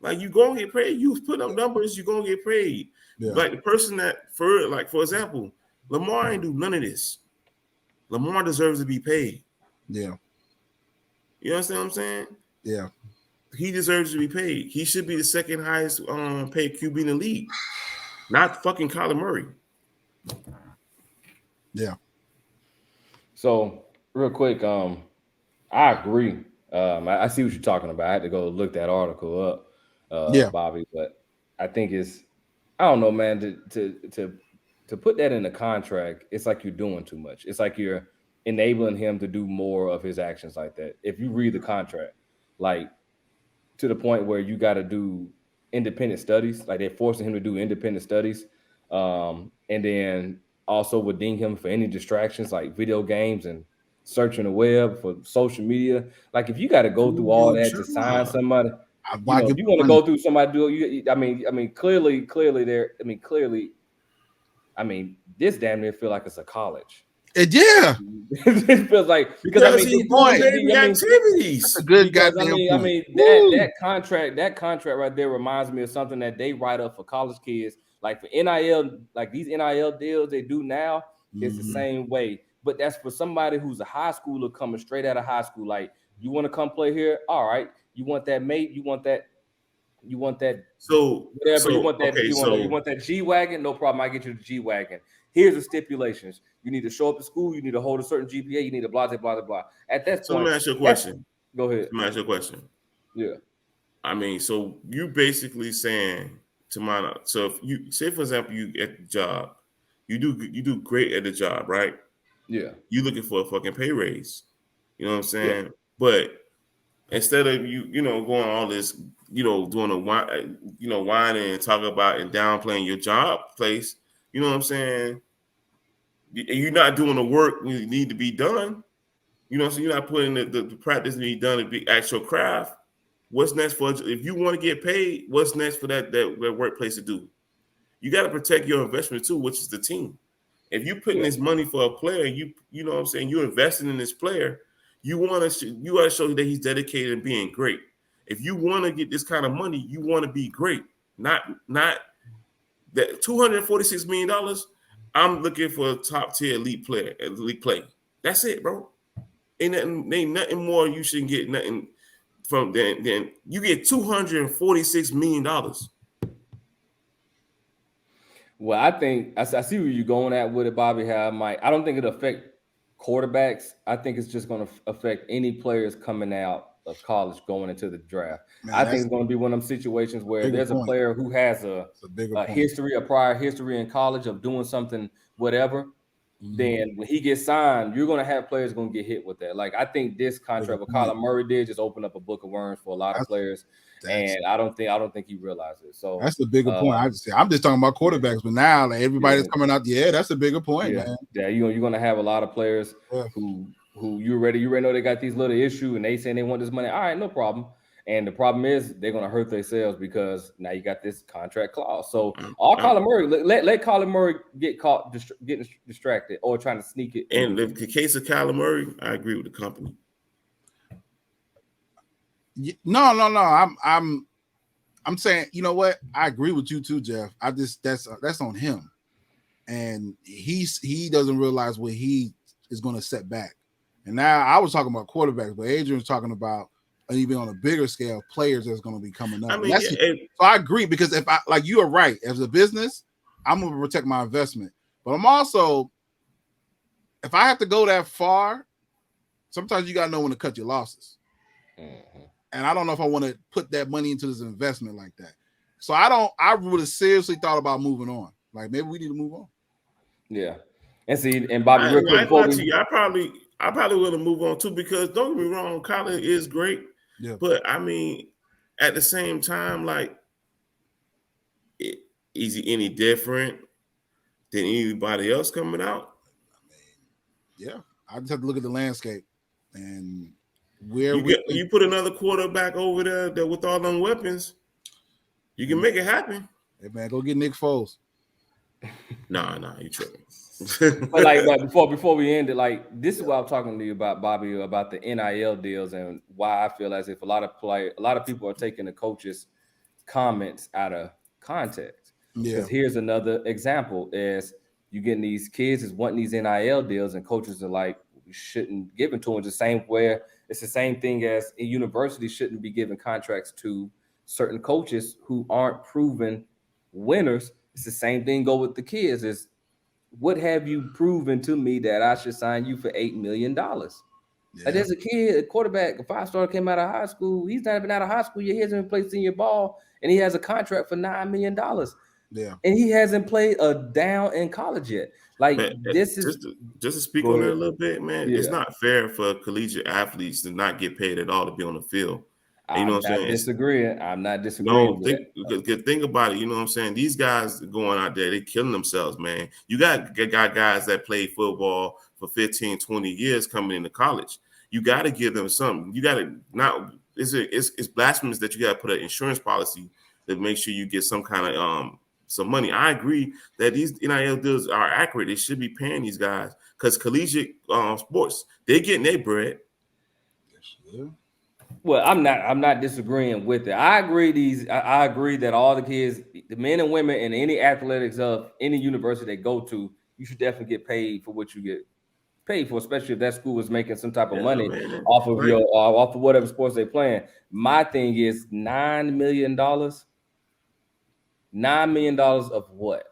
Like, you gonna get paid. You put up numbers, you gonna get paid. Yeah. Like the person that, for example, Lamar ain't do none of this. Lamar deserves to be paid. Yeah. You understand what I'm saying? Yeah. He deserves to be paid. He should be the second highest paid QB in the league, not fucking Kyler Murray. Yeah. So real quick, I agree. I see what you're talking about. I had to go look that article up, Bobby, but I think I don't know, man, to put that in the contract, it's like you're doing too much. It's like you're enabling him to do more of his actions like that. If you read the contract, like to the point where you got to do independent studies, like they're forcing him to do independent studies, and then also would ding him for any distractions like video games and searching the web for social media. Like, if you got to go through all that to sign somebody, if you want to go through somebody, this damn near feel like it's a college. Yeah, it feels like, because activities. That's a good goddamn point. That contract right there reminds me of something that they write up for college kids, like for NIL, like these NIL deals they do now. It's the same way, but that's for somebody who's a high schooler coming straight out of high school. Like, you want to come play here? All right. You want that mate? You want that? So whatever. So, you want that? okay, You want that G-Wagon? No problem. I get you the G-Wagon. Here's the stipulations. You need to show up to school. You need to hold a certain GPA. You need to blah, blah, blah, blah. At that point, let me ask you a question. Go ahead. Let me ask you a question. Yeah. I mean, so you basically saying, to my, so if you say, for example, you at the job, you do great at the job, right? Yeah. You looking for a fucking pay raise. You know what I'm saying? Yeah. But instead of you going all this, doing whining and talking about and downplaying your job place, you know what I'm saying? You're not doing the work you need to be done. So you're not putting the practice to be done to be actual craft. What's next if you want to get paid? What's next for that workplace to do? You got to protect your investment too, which is the team. If you're putting this money for a player, you know what I'm saying, you're investing in this player. You got to show that he's dedicated and being great. If you want to get this kind of money, you want to be great. Not that $246 million. I'm looking for a top tier elite play. That's it, bro. Ain't nothing more. You shouldn't get nothing from then you get $246 million. Well, I think I see where you're going at with it, Bobby. I don't think it'll affect quarterbacks. I think it's just going to affect any players coming out of college going into the draft. Man, I think it's going to be one of them situations where there's a player who has a prior history in college of doing something, whatever. Mm-hmm. Then when he gets signed, you're going to have players going to get hit with that. Like, I think this contract with Kyler Murray did just open up a book of worms for a lot of players, and I don't think he realized it. So that's the bigger point. I'm just talking about quarterbacks, but now like, everybody's coming out. Yeah, that's a bigger point, man. Yeah, you're going to have a lot of players who you already know they got these little issues, and they saying they want this money. All right, no problem. And the problem is they're going to hurt themselves because now you got this contract clause. So Kyler Murray, let Kyler Murray get caught getting distracted or trying to sneak it. And in the case of Kyler Murray, I agree with the company. No. I'm saying, you know what? I agree with you too, Jeff. That's on him, and he doesn't realize what he is going to set back. And now I was talking about quarterbacks, but Adrian's talking about. And even on a bigger scale, players that's going to be coming up. So I agree because if I like you are right as a business, I'm going to protect my investment. But I'm also, if I have to go that far, sometimes you got to know when to cut your losses. Mm-hmm. And I don't know if I want to put that money into this investment like that. So I would have seriously thought about moving on. Like maybe we need to move on. Yeah. And see, and Bobby, I probably will have move on too because don't get me wrong, Kyler is great. Yeah. But I mean, at the same time, like, is he any different than anybody else coming out? I mean, yeah. I just have to look at the landscape and you put another quarterback over there with all them weapons, you can make it happen. Hey man, go get Nick Foles. Nah, you tripping. but before we end it, like this is what I'm talking to you about, Bobby, about the NIL deals and why I feel as if a lot of people are taking the coaches' comments out of context. Because here's another example: is you getting these kids is wanting these NIL deals, and coaches are like, we shouldn't give them to them. It's the same thing as a university shouldn't be giving contracts to certain coaches who aren't proven winners. It's the same thing go with the kids. Is what have you proven to me that I should sign you for $8 million? Yeah. Like there's a kid, a quarterback, a 5-star came out of high school. He's not even out of high school yet. He hasn't even played senior ball, and he has a contract for $9 million. Yeah, and he hasn't played a down in college yet. Like man, this is just to speak on it a little bit, man. Yeah. It's not fair for collegiate athletes to not get paid at all to be on the field. You know what I'm saying? I'm not disagreeing. Think about it. You know what I'm saying? These guys going out there, they killing themselves, man. You got guys that play football for 15, 20 years coming into college. You got to give them something. You got to not. It's blasphemous that you got to put an insurance policy to make sure you get some kind of some money. I agree that these NIL deals are accurate. They should be paying these guys because collegiate sports, they're getting their bread. Yeah. Well, I'm not disagreeing with it. I agree. I agree that all the kids, the men and women in any athletics of any university they go to, you should definitely get paid for what you get paid for, especially if that school is making some type of money off of whatever sports they're playing. My thing is $9 million. $9 million of what?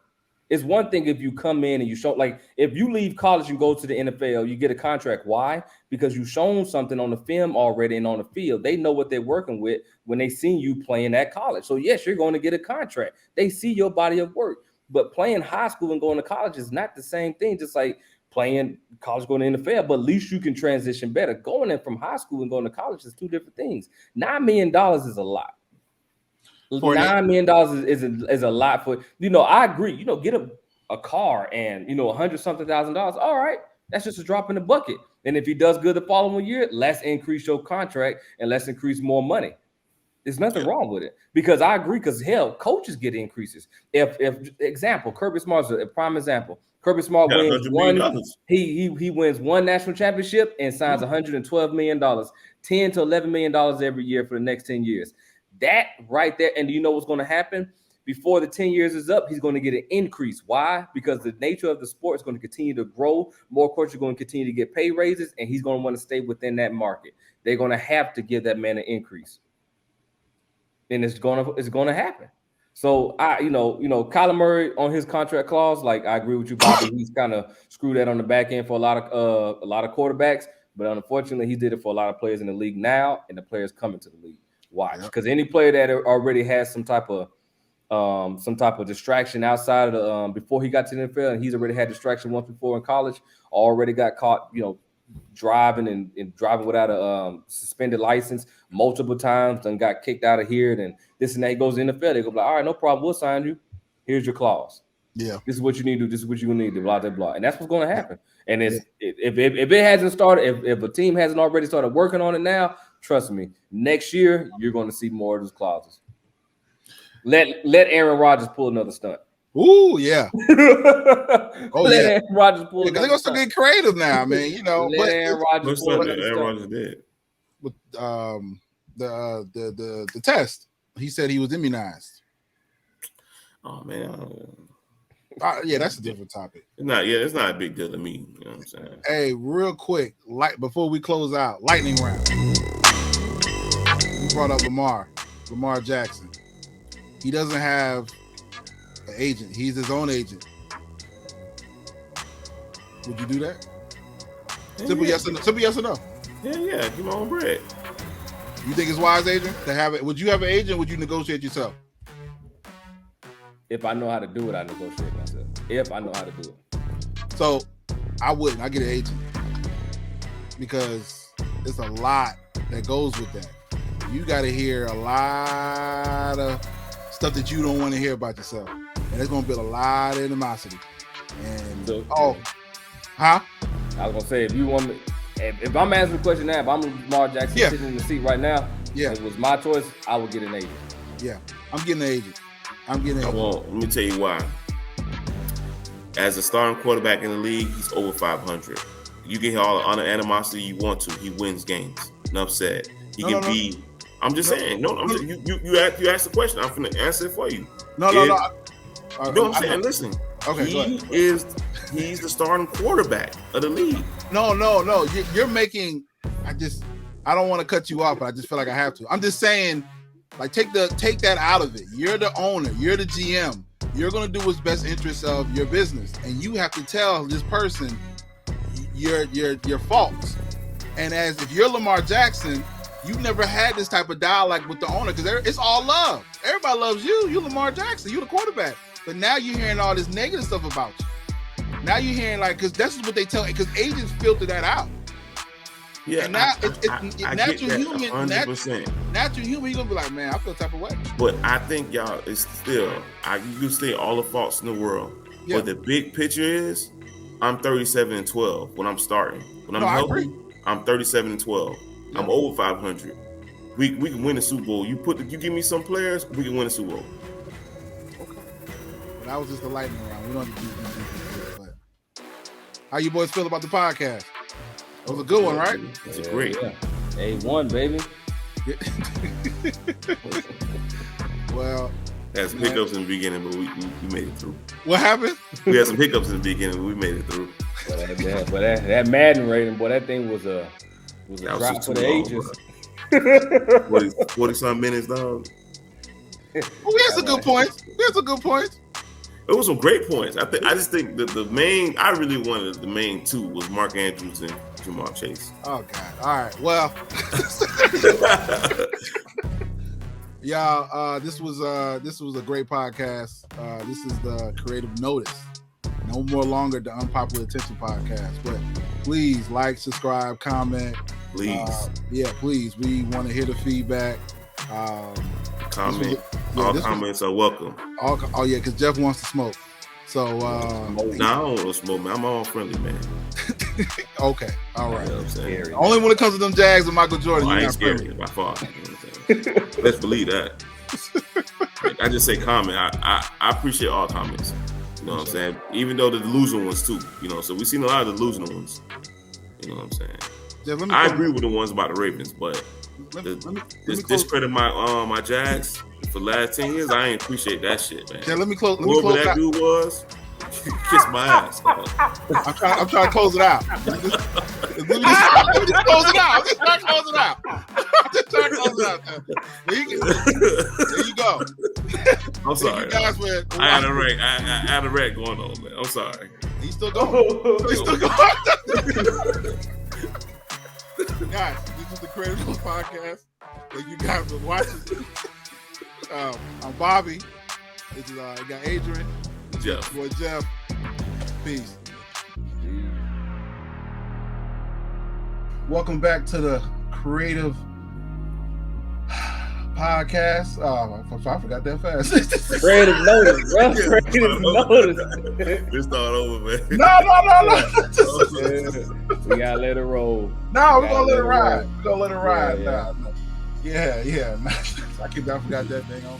It's one thing if you come in and you show, like, if you leave college and go to the NFL, you get a contract. Why? Because you've shown something on the film already and on the field. They know what they're working with when they see you playing at college. So, yes, you're going to get a contract. They see your body of work. But playing high school and going to college is not the same thing, just like playing college, going to NFL. But at least you can transition better. Going in from high school and going to college is two different things. $9 million is a lot. $9 million is a lot for, I agree, get a car and, $100-something thousand. All right. That's just a drop in the bucket. And if he does good the following year, let's increase your contract and let's increase more money. There's nothing wrong with it because I agree. Because hell, coaches get increases. If example, Kirby Smart's a prime example. Kirby Smart wins one. He wins one national championship and signs $112 million, $10 to $11 million every year for the next 10 years. That right there, and do you know what's going to happen? before the 10 years is up, he's going to get an increase. Why? Because the nature of the sport is going to continue to grow. More coaches are going to continue to get pay raises, and he's going to want to stay within that market. They're going to have to give that man an increase, and it's going to happen. So Kyler Murray on his contract clause, like I agree with you, Bobby. He's kind of screwed that on the back end for a lot of quarterbacks, but unfortunately, he did it for a lot of players in the league now, and the players coming to the league. Watch, because any player that already has some type of distraction outside of the before he got to the NFL, and he's already had distraction once before in college, already got caught, driving and driving without a suspended license multiple times, and got kicked out of here, and this and that. He goes to the NFL, they go like, all right, no problem, we'll sign you. Here's your clause. Yeah, this is what you need to do. This is what you need to blah blah blah, and that's what's going to happen. And if it hasn't started, if a team hasn't already started working on it now, trust me, next year you're going to see more of those clauses. Let Aaron Rodgers pull another stunt. Ooh, yeah. Let Aaron Rodgers pull. They're gonna still get creative now, man. Let Aaron Rodgers pull another Aaron Rodgers did with the test. He said he was immunized. Oh man. Yeah, that's a different topic. It's not a big deal to me. You know what I'm saying? Hey, real quick, before we close out, lightning round. We brought up Lamar Jackson. He doesn't have an agent. He's his own agent. Would you do that? Simple yes or no. Simple yes or no. Yeah. Give my own bread. You think it's wise, agent, to have it? Would you have an agent? Would you negotiate yourself? If I know how to do it, I negotiate myself. If I know how to do it. So I wouldn't. I get an agent because it's a lot that goes with that. You got to hear a lot of stuff that you don't want to hear about yourself, and it's going to build a lot of animosity. And I was going to say, if you want me, if I'm answering the question now, if I'm Lamar Jackson sitting in the seat right now, if it was my choice, I would get an agent. Yeah, I'm getting an agent. Well, let me tell you why. As a starting quarterback in the league, he's over 500. You can hear all the animosity you want to. He wins games. Enough said. He can be. I'm just saying. No, you asked the question. I'm going to answer it for you. No. You know what I'm saying? Listen. Okay. He's the starting quarterback of the league. No. You're making. I don't want to cut you off, but I just feel like I have to. I'm just saying. Like take that out of it. You're the owner. You're the GM. You're gonna do what's best interest of your business, and you have to tell this person your faults. And as if you're Lamar Jackson, you've never had this type of dialogue with the owner because it's all love. Everybody loves you. You Lamar Jackson. You the quarterback. But now you're hearing all this negative stuff about you. Now you're hearing because that's what they tell. Because agents filter that out. Yeah, and now it's natural human. 100%. Natural human, you're gonna be like, man, I feel the type of way. But I think y'all, it's still, you can say all the faults in the world. Yeah. But the big picture is, I'm 37-12 when I'm starting. When I'm healthy, I'm 37-12. Yeah. I'm over 500. We can win the Super Bowl. You give me some players, we can win the Super Bowl. Okay. Well, that was just the lightning round. We don't have to do anything, but how you boys feel about the podcast? That was a good one, right? It's great. Yeah. A1, baby. Well, had some hiccups in the beginning, but we made it through. What happened? We had some hiccups in the beginning, but we made it through. But that Madden rating, boy, that thing was a drop for the ages. 40-some minutes, dog. Well, we had some good points. It was some great points. I just think that I really wanted the main two was Mark Andrews and Jamar Chase. Oh God! All right. Well, y'all, this was a great podcast. This is the Creative Notice. No more longer the Unpopular Attention podcast. But please like, subscribe, comment. Please. Please. We want to hear the feedback. Comment. All comments are welcome. Because Jeff wants to smoke. So I don't want to smoke, man. I'm all friendly, man. Okay, all right. You know what I'm saying? Only when it comes to them Jags and Michael Jordan, I ain't scared by far. You know what I'm saying? Let's believe that. I just say comment. I appreciate all comments. You know what I'm saying? Even though the delusional ones too. You know, so we've seen a lot of the delusional ones. You know what I'm saying? Jeff, I agree with the ones about the Ravens, but discredit my Jags. for the last 10 years, I ain't appreciate that shit, man. Yeah, let me close. Whoever that out. dude was, kiss my ass. I'm trying to close it out. Let me just close it out. I'm just trying to close it out. There you go. I'm sorry. You guys were, I had a wreck going on, man. I'm sorry. He's still going. He's still going. Guys, this is the KreaTive News Podcast. Thank you guys for watching. I'm Bobby. This is I got Adrian. Jeff. Boy Jeff. Peace. Welcome back to the KreaTive Podcast. I forgot that fast. KreaTive notice, bro. KreaTive notice. Just start over, man. No. We gotta let it roll. No, we're gonna let it ride. We're gonna let it ride. Yeah. Yeah. I forgot that thing on.